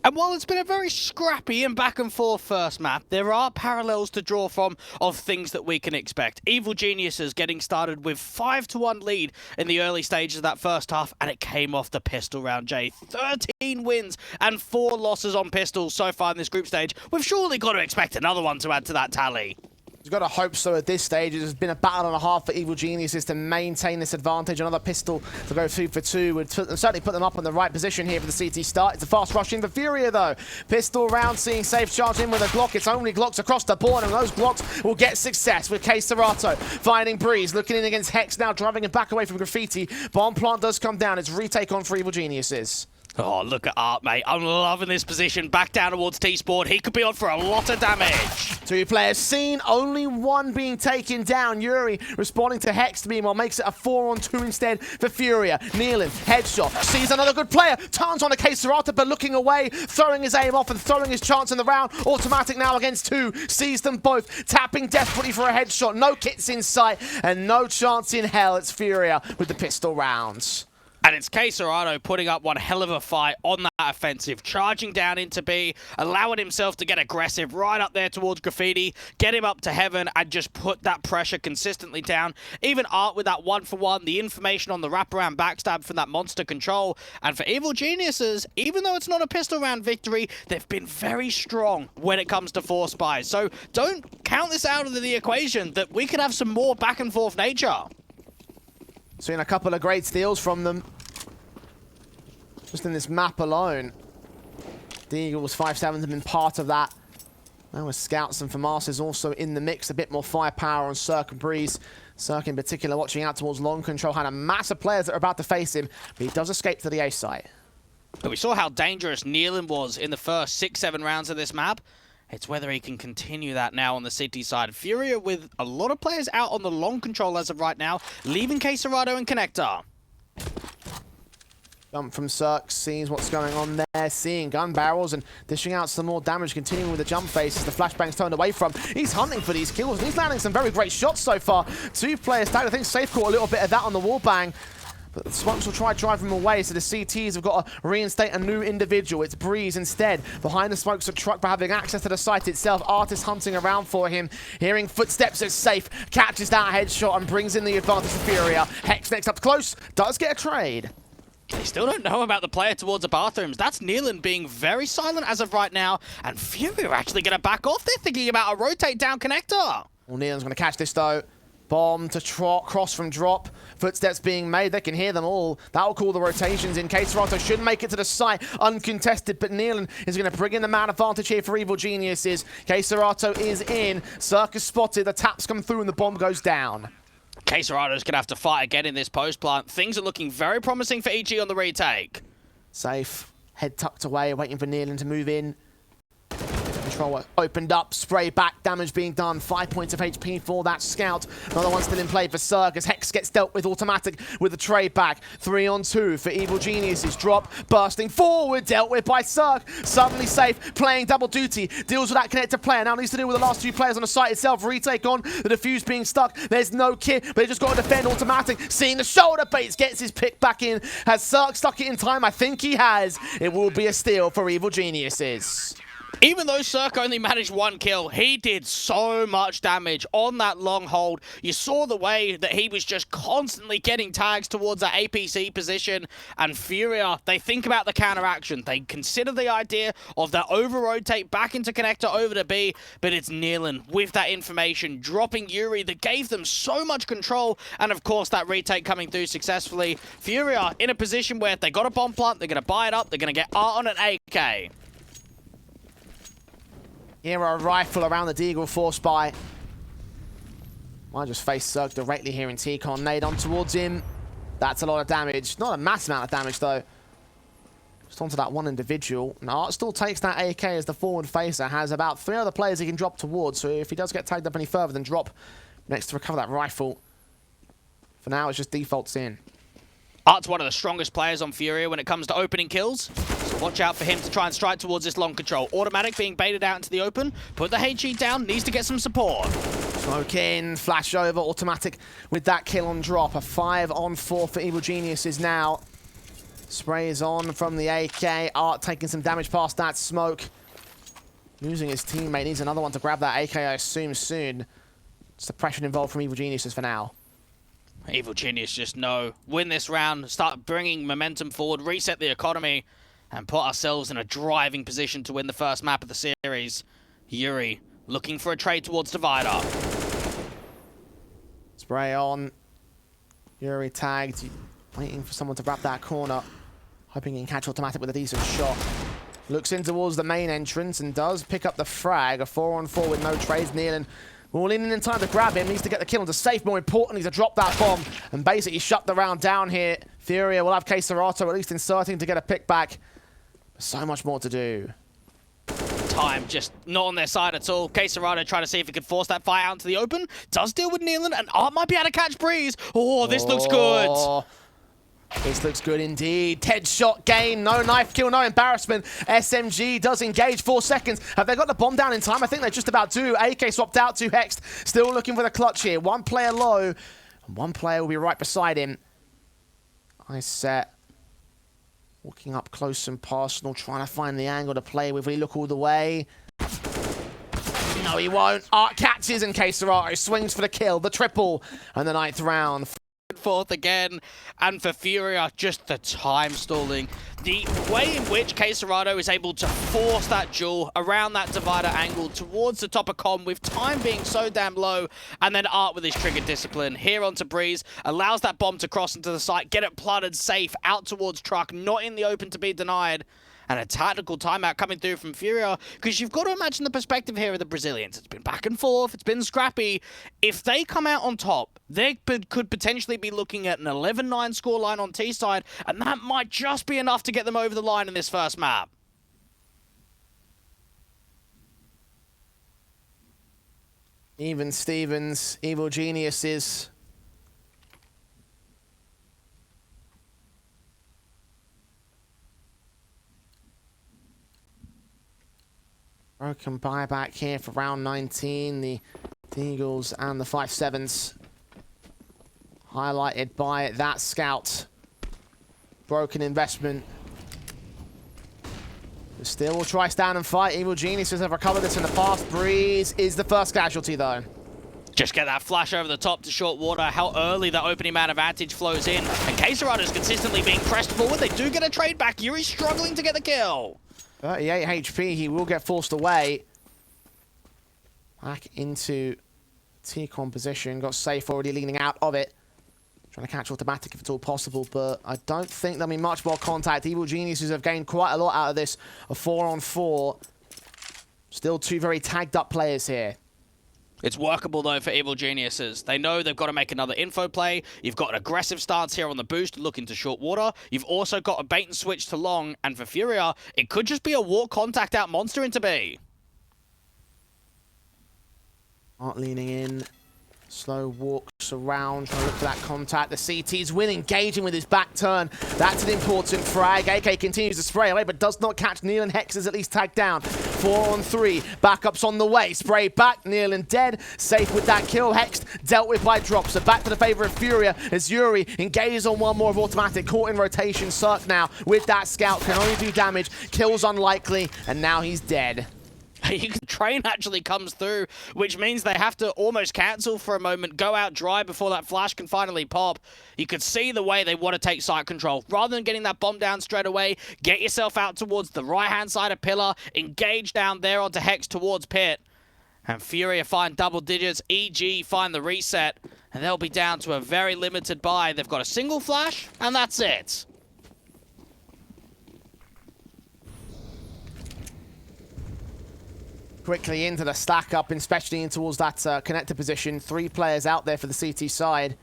And while it's been a very scrappy and back and forth first map, there are parallels to draw from of things that we can expect. Evil Geniuses getting started with 5-1 lead in the early stages of that first half, and it came off the pistol round, Jay. 13 wins and 4 losses on pistols so far in this group stage. We've surely got to expect another one to add to that tally. You've got to hope so at this stage. It's been a battle and a half for Evil Geniuses to maintain this advantage. Another pistol to go 2 for 2 would certainly put them up in the right position here for the CT start. It's a fast rush in for FURIA though. Pistol round, seeing safe charge in with a Glock. It's only Glocks across the board, and those Glocks will get success with KSCERATO finding Breeze, looking in against Hex now, driving him back away from Graffiti. Bomb plant does come down. It's retake on for Evil Geniuses. Oh, look at Art, mate. I'm loving this position. Back down towards T-Sport. He could be on for a lot of damage. 2 players seen, only 1 being taken down. Yuri responding to Hex, meanwhile makes it a 4-on-2 instead for FURIA. neaLaN, headshot, sees another good player, turns on a KSCERATO, but looking away, throwing his aim off and throwing his chance in the round. Automatic now against 2, sees them both, tapping desperately for a headshot. No kits in sight, and no chance in hell. It's FURIA with the pistol rounds. And it's KSCERATO putting up one hell of a fight on that offensive, charging down into B, allowing himself to get aggressive right up there towards Graffiti, get him up to heaven, and just put that pressure consistently down. Even Art with that 1-for-1, the information on the wraparound backstab from that monster control. And for Evil Geniuses, even though it's not a pistol round victory, they've been very strong when it comes to force buys. So don't count this out of the equation, that we could have some more back and forth nature. Seeing a couple of great steals from them. Just in this map alone. The Eagles 5-7 have been part of that. Now with Scouts and FAMAS is also in the mix. A bit more firepower on Cirque and Breeze. Cirque in particular watching out towards long control. Had a mass of players that are about to face him, but he does escape to the A site. But we saw how dangerous neaLaN was in the first 6-7 rounds of this map. It's whether he can continue that now on the city side. FURIA with a lot of players out on the long control as of right now, leaving KSCERATO and Connector. Jump from Cirque, sees what's going on there, seeing gun barrels and dishing out some more damage, continuing with the jump faces. The flashbang's turned away from. He's hunting for these kills, and he's landing some very great shots so far. 2 players tagged. I think Safe caught a little bit of that on the wall bang. But the Swamps will try to drive him away, so the CTs have got to reinstate a new individual. It's Breeze instead. Behind the smokes of truck, but having access to the site itself. Artist hunting around for him. Hearing footsteps, it's Safe. Catches that headshot and brings in the advantage for FURIA. Hex next up close. Does get a trade. They still don't know about the player towards the bathrooms. That's neaLaN being very silent as of right now. And FURIA are actually going to back off. They're thinking about a rotate down Connector. Well, neaLaN's going to catch this though. Bomb to cross from drop. Footsteps being made. They can hear them all. That will call the rotations in. KSCERATO should make it to the site uncontested, but neaLaN is going to bring in the man advantage here for Evil Geniuses. KSCERATO is in. Circus spotted. The taps come through and the bomb goes down. KSCERATO's going to have to fight again in this post plant. Things are looking very promising for EG on the retake. Safe. Head tucked away, waiting for neaLaN to move in. Controller opened up, spray back, damage being done. 5 points of HP for that Scout. Another one still in play for Cirque as Hex gets dealt with automatic with the trade back. 3-on-2 for Evil Geniuses. Drop, bursting forward, dealt with by Cirque. Suddenly Safe, playing double duty. Deals with that connected player. Now needs to deal with the last 2 players on the site itself. Retake on, the defuse being stuck. There's no kit, but they just got to defend automatic. Seeing the shoulder baits, gets his pick back in. Has Cirque stuck it in time? I think he has. It will be a steal for Evil Geniuses. Even though Cirque only managed 1 kill, he did so much damage on that long hold. You saw the way that he was just constantly getting tags towards that APC position. And FURIA, they think about the counteraction. They consider the idea of that over-rotate back into Connector over to B. But it's neaLaN with that information, dropping Yuri that gave them so much control. And of course, that retake coming through successfully. FURIA in a position where they got a bomb plant, they're going to buy it up, they're going to get Art on an AK. Here a rifle around the Deagle force by. Might just face Cirque directly here in T-Con. Nade on towards him. That's a lot of damage. Not a mass amount of damage though. Just onto that one individual. Now Art still takes that AK as the forward facer. Has about 3 other players he can drop towards. So if he does get tagged up any further, then drop next to recover that rifle. For now, it's just defaults in. Art's one of the strongest players on FURIA when it comes to opening kills. So watch out for him to try and strike towards this long control. Automatic being baited out into the open. Put the HE down. Needs to get some support. Smoke in. Flash over. Automatic with that kill on drop. A 5-on-4 for Evil Geniuses now. Sprays on from the AK. Art taking some damage past that smoke. Losing his teammate. Needs another one to grab that AK, I assume, soon. Suppression involved from Evil Geniuses for now. Evil Genius just win this round, start bringing momentum forward, reset the economy, and put ourselves in a driving position to win the first map of the series. Yuri looking for a trade towards Divider. Spray on. Yuri tagged, waiting for someone to wrap that corner. Hoping he can catch Automatic with a decent shot. Looks in towards the main entrance and does pick up the frag. A 4-on-4 with no trades. neaLaN all in time to grab him. Needs to get the kill onto safe. More importantly, to drop that bomb and basically shut the round down here. FURIA will have KSCERATO at least inserting to get a pick back. So much more to do. Time just not on their side at all. KSCERATO trying to see if he could force that fight out into the open. Does deal with neaLaN, and Art might be able to catch Breeze. Oh, this looks good. This looks good indeed. Ted shot gain, no knife kill, no embarrassment. SMG does engage, 4 seconds. Have they got the bomb down in time? I think they just about do. AK swapped out to Hext, still looking for the clutch here. One player low, and one player will be right beside him. Nice set. Walking up close and personal, trying to find the angle to play with. Will he look all the way? No, he won't. Art catches and KSCERATO swings for the kill, the triple, and the 9th round. Fourth again, and for FURIA, just the time stalling. The way in which KSCERATO is able to force that duel around that divider angle towards the top of com with time being so damn low, and then Art with his trigger discipline here onto Breeze, allows that bomb to cross into the site, get it plotted safe out towards Truck, not in the open to be denied. And a tactical timeout coming through from FURIA, because you've got to imagine the perspective here of the Brazilians. It's been back and forth, it's been scrappy. If they come out on top, they could potentially be looking at an 11-9 scoreline on T-side, and that might just be enough to get them over the line in this first map. Even Stevens, Evil Geniuses. Broken buyback here for round 19. The Eagles and the 5-7s. Highlighted by that scout. Broken investment. But still will try stand and fight. Evil Geniuses have recovered this in the past. Breeze is the first casualty though. Just get that flash over the top to short water. How early that opening man advantage flows in. And KSCERATO is consistently being pressed forward. They do get a trade back. Yuri's struggling to get the kill. 38 HP, he will get forced away. Back into T-con position. Got safe already leaning out of it. Trying to catch Automatic if it's all possible, but I don't think there'll be much more contact. Evil Geniuses have gained quite a lot out of this. A 4-on-4. Still two very tagged up players here. It's workable, though, for Evil Geniuses. They know they've got to make another info play. You've got an aggressive stance here on the boost, looking to short water. You've also got a bait and switch to long, and for FURIA, it could just be a walk contact out monster into B. Art leaning in. Slow walks around, trying to look for that contact. The CT's win, engaging with his back turn. That's an important frag. AK continues to spray away, but does not catch neaLaN. Hex is at least tagged down. 4-on-3. Backups on the way. Spray back. neaLaN dead. Safe with that kill. Hex dealt with by drop. So back to the favor of FURIA as Yuri engages on one more of Automatic. Caught in rotation. Cirque now with that scout. Can only do damage. Kills unlikely. And now he's dead. Train actually comes through, which means they have to almost cancel for a moment, go out dry before that flash can finally pop. You could see the way they want to take site control. Rather than getting that bomb down straight away, get yourself out towards the right-hand side of Pillar, engage down there onto Hex towards Pit. And FURIA find double digits, EG find the reset, and they'll be down to a very limited buy. They've got a single flash, and that's it. Quickly into the stack up, especially in towards that connector position. 3 players out there for the CT side.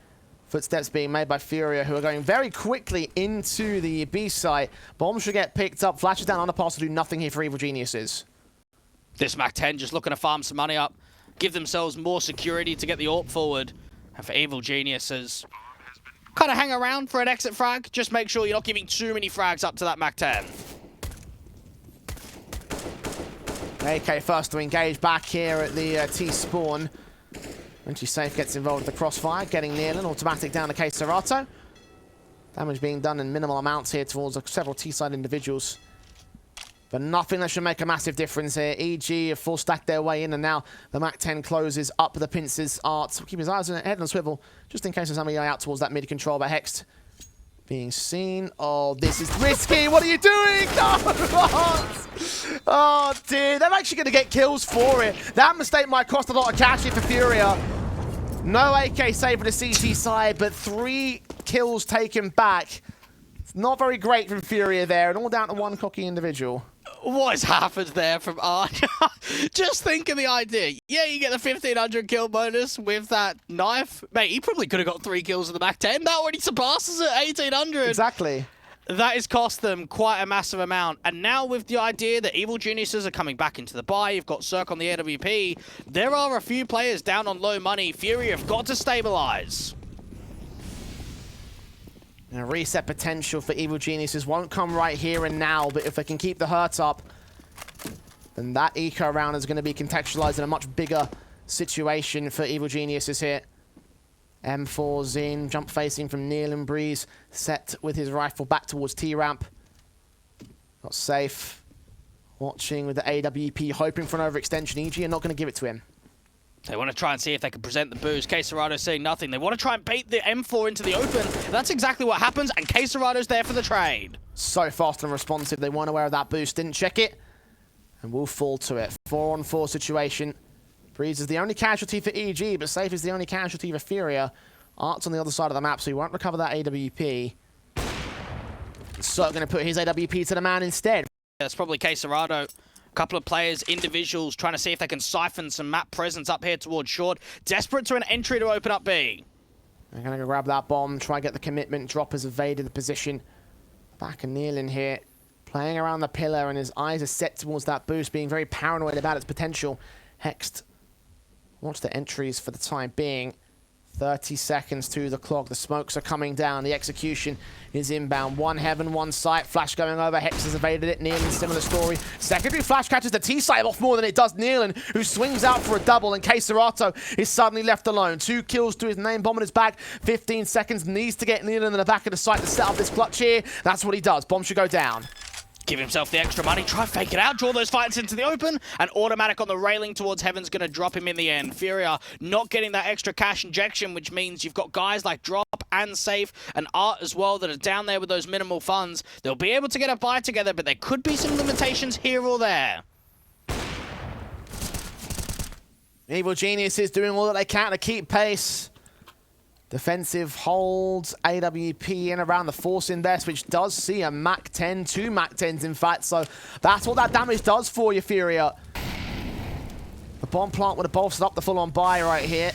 Footsteps being made by FURIA, who are going very quickly into the B site. Bomb should get picked up. Flashes down underpass to do nothing here for Evil Geniuses. This MAC-10 just looking to farm some money up, give themselves more security to get the AWP forward. And for Evil Geniuses, kind of hang around for an exit frag. Just make sure you're not giving too many frags up to that MAC-10. AK first to engage back here at the T-spawn. When she's safe, gets involved with the crossfire, getting neaLaN. Automatic down to KSCERATO. Damage being done in minimal amounts here towards several T-side individuals. But nothing that should make a massive difference here. EG have full stacked their way in, and now the MAC-10 closes up the pincers. Art keep his eyes on head on a swivel, just in case there's somebody out towards that mid-control. But Hext being seen. Oh, this is risky. What are you doing? No, Art! Oh, dear. They're actually going to get kills for it. That mistake might cost a lot of cash here for FURIA. No AK save for the CT side, but 3 kills taken back. It's not very great from FURIA there, and all down to one cocky individual. What has happened there from Art? Just think of the idea. Yeah, you get the 1,500 kill bonus with that knife. Mate, he probably could have got 3 kills in the back 10. That already surpasses it, 1,800. Exactly. That has cost them quite a massive amount. And now with the idea that Evil Geniuses are coming back into the buy, you've got Cirque on the AWP, there are a few players down on low money. FURIA have got to stabilize. And a reset potential for Evil Geniuses won't come right here and now, but if they can keep the hurt up, then that eco round is going to be contextualized in a much bigger situation for Evil Geniuses here. M4's in, jump facing from neaLaN. Breeze set with his rifle back towards T-ramp. Not safe. Watching with the AWP, hoping for an overextension. EG are not going to give it to him. They want to try and see if they can present the boost. KSCERATO saying nothing. They want to try and bait the M4 into the open. That's exactly what happens, and KSCERATO's there for the trade. So fast and responsive. They weren't aware of that boost, didn't check it, and will fall to it. 4-on-4 situation. Breeze is the only casualty for EG, but Safe is the only casualty for FURIA. Art's on the other side of the map, so he won't recover that AWP. So going to put his AWP to the man instead. That's probably KSCERATO. A couple of players, individuals, trying to see if they can siphon some map presence up here towards short. Desperate to an entry to open up B. They're going to go grab that bomb, try and get the commitment. Drop has evaded the position. Back and neaLaN here, playing around the pillar, and his eyes are set towards that boost, being very paranoid about its potential. Hext, watch the entries for the time being. 30 seconds to the clock. The smokes are coming down. The execution is inbound. One heaven, one sight. Flash going over. Hex has evaded it. neaLaN, similar story. Secondary flash catches the T-side off more than it does neaLaN, who swings out for a double, and KSCERATO is suddenly left alone. 2 kills to his name. Bomb in his back. 15 seconds. Needs to get neaLaN in the back of the site to set up this clutch here. That's what he does. Bomb should go down. Give himself the extra money, try fake it out, draw those fights into the open, and automatic on the railing towards Heaven's going to drop him in the end. FURIA not getting that extra cash injection, which means you've got guys like Drop and Safe and Art as well that are down there with those minimal funds. They'll be able to get a buy together, but there could be some limitations here or there. Evil Genius is doing all that they can to keep pace. Defensive holds, AWP in around the force invest, which does see a MAC-10, 2 MAC-10s in fact, so that's what that damage does for you, FURIA. The bomb plant would have bolstered up the full-on buy right here.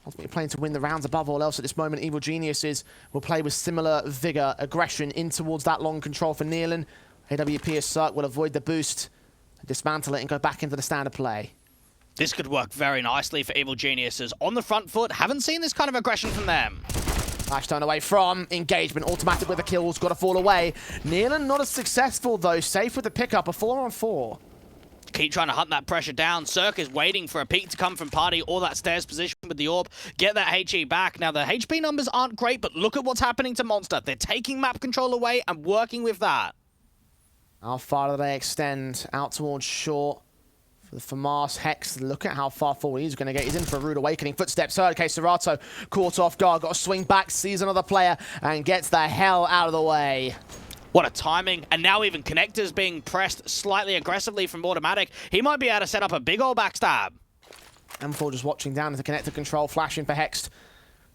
Ultimately playing to win the rounds above all else at this moment. Evil Geniuses will play with similar vigor, aggression in towards that long control for neaLaN. AWP as Cirque will avoid the boost, dismantle it and go back into the standard play. This could work very nicely for Evil Geniuses. On the front foot, haven't seen this kind of aggression from them. Flash turn away from engagement. Automatic with the kills, got to fall away. neaLaN not as successful though. Safe with the pickup, a 4-on-4. Keep trying to hunt that pressure down. Cirque is waiting for a peek to come from Party or that stairs position with the orb. Get that HE back. Now, the HP numbers aren't great, but look at what's happening to Monster. They're taking map control away and working with that. How far do they extend? Out towards short. For Mars, Hex, look at how far forward he's going to get. He's in for a rude awakening. Footsteps heard. KSCERATO caught off guard. Got to swing back, sees another player, and gets the hell out of the way. What a timing. And now even Connector's being pressed slightly aggressively from Automatic. He might be able to set up a big old backstab. M4 just watching down into Connector control, flashing for Hex.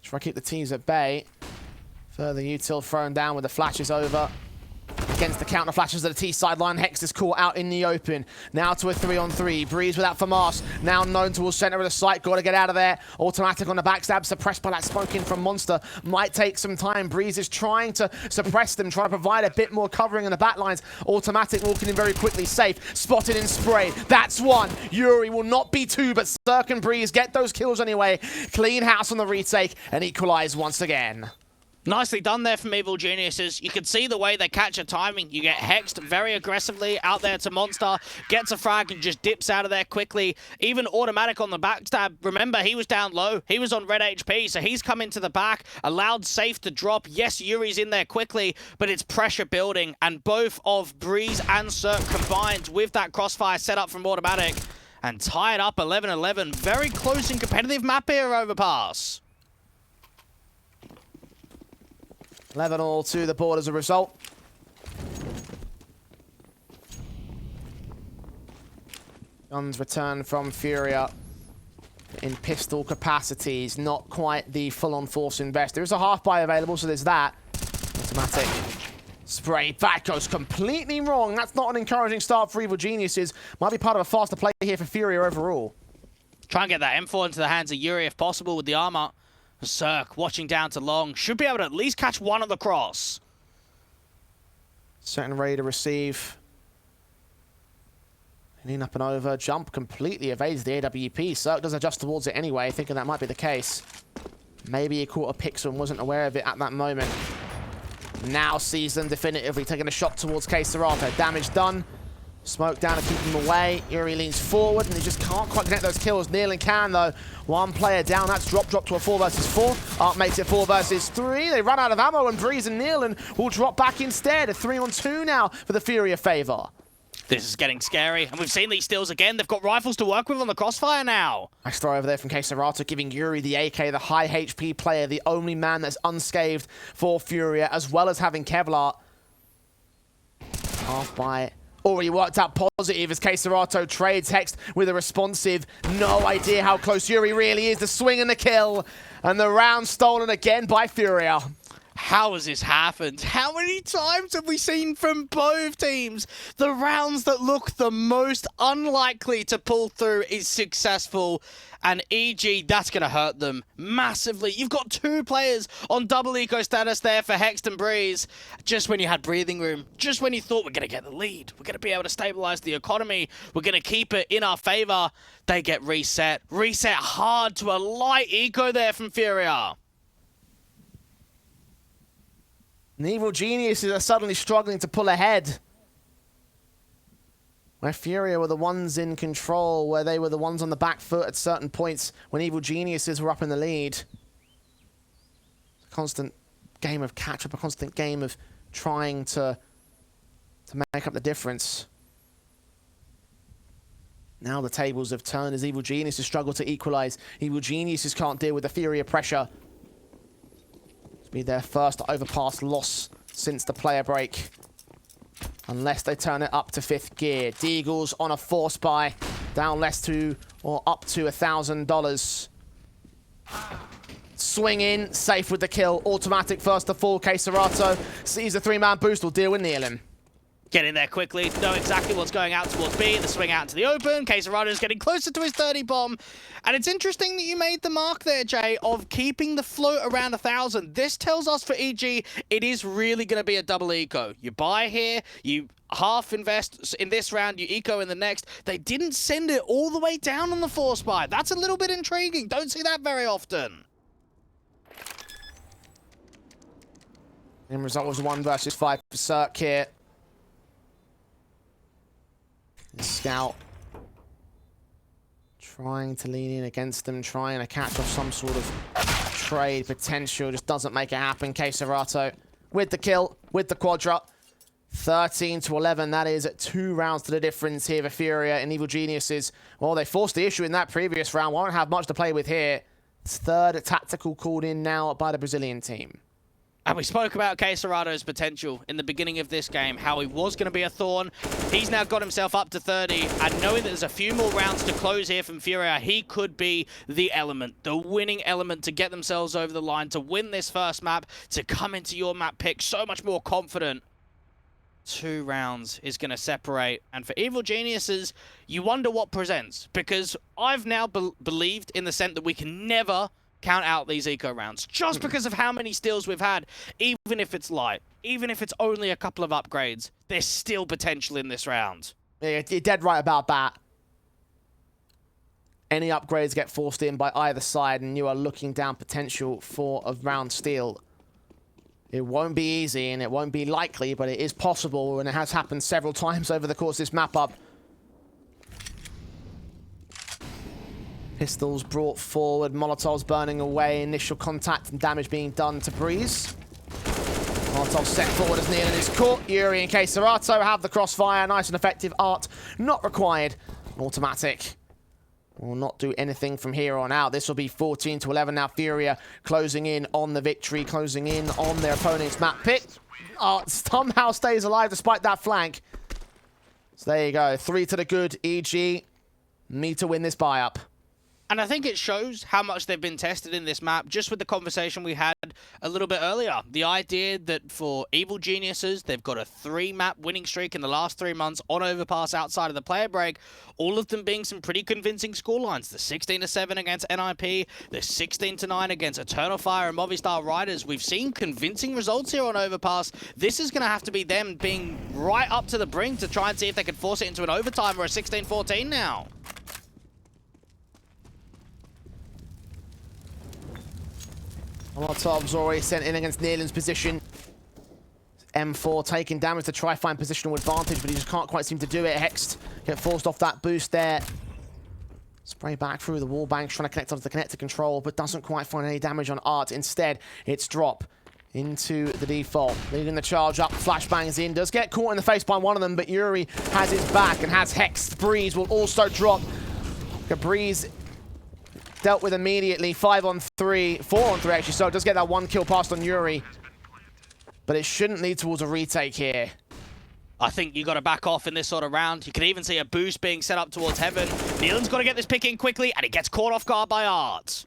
Try to keep the teams at bay. Further util thrown down with the flashes over. Against the counter flashes of the T sideline. Hex is caught out in the open. Now to a 3-on-3. Breeze without FAMAS. Now known towards center of the site. Got to get out of there. Automatic on the backstab. Suppressed by that smoke in from Monster. Might take some time. Breeze is trying to suppress them. Trying to provide a bit more covering in the back lines. Automatic walking in very quickly. Safe. Spotted and sprayed. That's one. Yuri will not be 2, but Cirque and Breeze get those kills anyway. Clean house on the retake and equalize once again. Nicely done there from Evil Geniuses. You can see the way they catch a timing. You get hexed very aggressively out there to Monster, gets a frag and just dips out of there quickly. Even Automatic on the backstab. Remember, he was down low. He was on red HP, so he's come into the back, allowed Safe to drop. Yes, Yuri's in there quickly, but it's pressure building, and both of Breeze and Cirque combined with that crossfire set up from Automatic and tied up 11-11. Very close and competitive map here, Overpass. 11-all to the board as a result. Guns return from FURIA in pistol capacities. Not quite the full-on force invest. There is a half buy available, so there's that. Automatic spray. That goes completely wrong. That's not an encouraging start for Evil Geniuses. Might be part of a faster play here for FURIA overall. Try and get that M4 into the hands of Yuri if possible with the armor. Cirque watching down to long. Should be able to at least catch one of the cross. Certain ready to receive. Lean up and over. Jump completely evades the AWP. Cirque does adjust towards it anyway, thinking that might be the case. Maybe he caught a pixel and wasn't aware of it at that moment. Now sees them definitively taking a shot towards KSCERATO. Damage done. Smoke down to keep him away. Yuri leans forward and he just can't quite connect those kills. neaLaN can though. One player down. That's drop to a 4 versus 4. Arc makes it 4 versus 3. They run out of ammo and Breeze and neaLaN will drop back instead. A 3-on-2 now for the FURIA favor. This is getting scary, and we've seen these steals again. They've got rifles to work with on the crossfire now. Nice throw over there from KSCERATO, giving Yuri the AK, the high HP player, the only man that's unscathed for FURIA, as well as having Kevlar. Half by already worked out positive as KSCERATO trades Hext with a responsive. No idea how close Yuri really is. The swing and the kill, and the round stolen again by FURIA. How has this happened? How many times have we seen from both teams? The rounds that look the most unlikely to pull through is successful. And EG, that's going to hurt them massively. You've got 2 players on double eco status there for Hext and Breeze. Just when you had breathing room, just when you thought we're going to get the lead, we're going to be able to stabilize the economy, we're going to keep it in our favor, they get reset. Reset hard to a light eco there from FURIA. And Evil Geniuses are suddenly struggling to pull ahead. Where FURIA were the ones in control, where they were the ones on the back foot at certain points when Evil Geniuses were up in the lead. A constant game of catch-up, a constant game of trying to make up the difference. Now the tables have turned as Evil Geniuses struggle to equalize. Evil Geniuses can't deal with the FURIA pressure. Be their first Overpass loss since the player break. Unless they turn it up to 5th gear. Deagles on a force buy. Down less to, or up to $1,000. Swing in, safe with the kill. Automatic first to fall. KSCERATO sees the 3-man boost, will deal with neaLaN. Get in there quickly, know exactly what's going out towards B, the swing out into the open. KSCERATO is getting closer to his 30 bomb. And it's interesting that you made the mark there, Jay, of keeping the float around 1,000. This tells us for EG, it is really going to be a double eco. You buy here, you half invest in this round, you eco in the next. They didn't send it all the way down on the force buy. That's a little bit intriguing. Don't see that very often. End result was 1 versus 5 for Cirque here. Scout trying to lean in against them, trying to catch off some sort of trade potential, just doesn't make it happen. KSCERATO with the kill, with the quadra. 13-11, that is 2 rounds to the difference here for FURIA and Evil Geniuses. Well, they forced the issue in that previous round, won't have much to play with here. It's 3rd tactical called in now by the Brazilian team. And we spoke about KSCERATO's potential in the beginning of this game, how he was going to be a thorn. He's now got himself up to 30, and knowing that there's a few more rounds to close here from FURIA, he could be the element, the winning element to get themselves over the line, to win this first map, to come into your map pick so much more confident. 2 rounds is going to separate. And for Evil Geniuses, you wonder what presents, because I've now believed in the sense that we can never count out these eco rounds just because of how many steals we've had. Even if it's light, even if it's only a couple of upgrades, there's still potential in this round. Yeah, you're dead right about that. Any upgrades get forced in by either side and you are looking down potential for a round steal. It won't be easy and it won't be likely, but it is possible, and it has happened several times over the course of this map up. Pistols brought forward, Molotovs burning away, initial contact and damage being done to Breeze. Molotov set forward as neaLaN is caught. Yuri and KSCERATO have the crossfire. Nice and effective art. Not required. Automatic will not do anything from here on out. This will be 14-11 now. FURIA closing in on the victory, closing in on their opponent's map pick. Art somehow stays alive despite that flank. So there you go. 3 to the good. EG need to win this buy-up. And I think it shows how much they've been tested in this map, just with the conversation we had a little bit earlier. The idea that for Evil Geniuses, they've got a 3-map winning streak in the last 3 months on Overpass outside of the player break, all of them being some pretty convincing scorelines. The 16-7 against NIP, the 16-9 against Eternal Fire and Movistar Riders. We've seen convincing results here on Overpass. This is going to have to be them being right up to the brink to try and see if they can force it into an overtime or a 16-14 now. Molotov's already sent in against neaLaN's position. M4 taking damage to try find positional advantage, but he just can't quite seem to do it. Hext get forced off that boost there. Spray back through the wall banks, trying to connect onto the connector control, but doesn't quite find any damage on Art. Instead, it's drop into the default. Leading the charge up, flashbangs in. Does get caught in the face by one of them, but Yuri has his back and has Hext. Breeze will also drop. Breeze dealt with immediately. 5-on-3, 4-on-3 actually, so it does get that 1 kill passed on Yuri. But it shouldn't lead towards a retake here. I think you got to back off in this sort of round. You can even see a boost being set up towards heaven. neaLaN's got to get this pick in quickly, and he gets caught off guard by Art.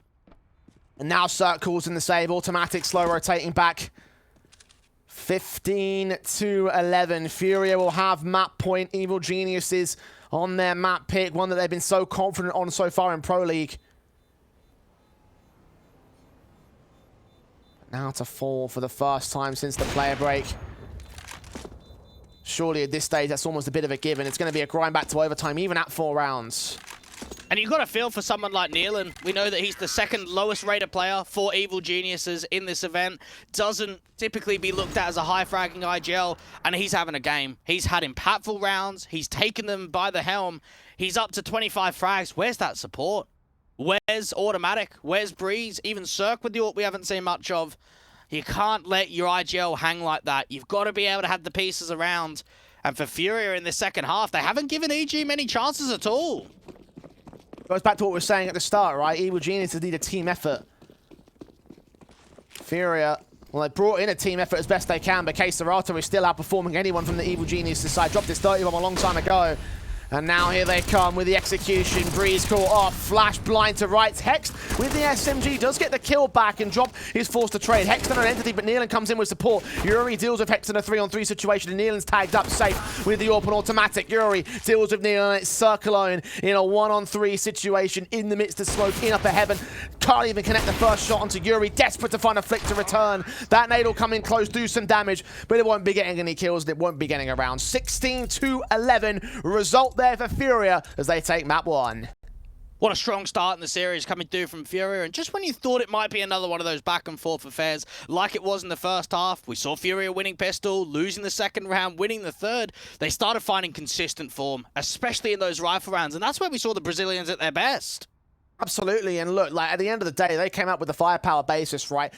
And now Circles in the save, automatic, slow rotating back. 15-11. FURIA will have map point. Evil Geniuses on their map pick, one that they've been so confident on so far in Pro League. Now to fall for the first time since the player break. Surely at this stage, that's almost a bit of a given. It's going to be a grind back to overtime, even at 4 rounds. And you've got to feel for someone like neaLaN. We know that he's the second lowest rated player for Evil Geniuses in this event. Doesn't typically be looked at as a high-fragging IGL, and he's having a game. He's had impactful rounds. He's taken them by the helm. He's up to 25 frags. Where's that support? Where's Automatic? Where's Breeze? Even Cirque with the ult we haven't seen much of. You can't let your IGL hang like that. You've got to be able to have the pieces around. And for FURIA in the second half, they haven't given EG many chances at all. Goes back to what we were saying at the start, right? Evil Geniuses need a team effort. FURIA, well, they brought in a team effort as best they can, but KSCERATO is still outperforming anyone from the Evil Geniuses side. Dropped his 30 bomb a long time ago. And now here they come with the execution. Breeze caught off. Flash blind to right. Hext with the SMG does get the kill back, and Drop is forced to trade. Hext on an entity, but neaLaN comes in with support. Yuri deals with Hext in a 3-on-3 situation, and neaLaN's tagged up safe with the AWP and automatic. Yuri deals with neaLaN. It's Circle alone in a 1-on-3 situation in the midst of smoke in upper heaven. Can't even connect the first shot onto Yuri. Desperate to find a flick to return. That nade will come in close, do some damage, but it won't be getting any kills. And it won't be getting around. 16-11 result there for FURIA as they take map 1. What a strong start in the series coming through from FURIA, and just when you thought it might be another one of those back and forth affairs like it was in the first half, we saw FURIA winning pistol, losing the second round, winning the third. They started finding consistent form, especially in those rifle rounds, and that's where we saw the Brazilians at their best. Absolutely, and look, like at the end of the day, they came up with the firepower basis, right?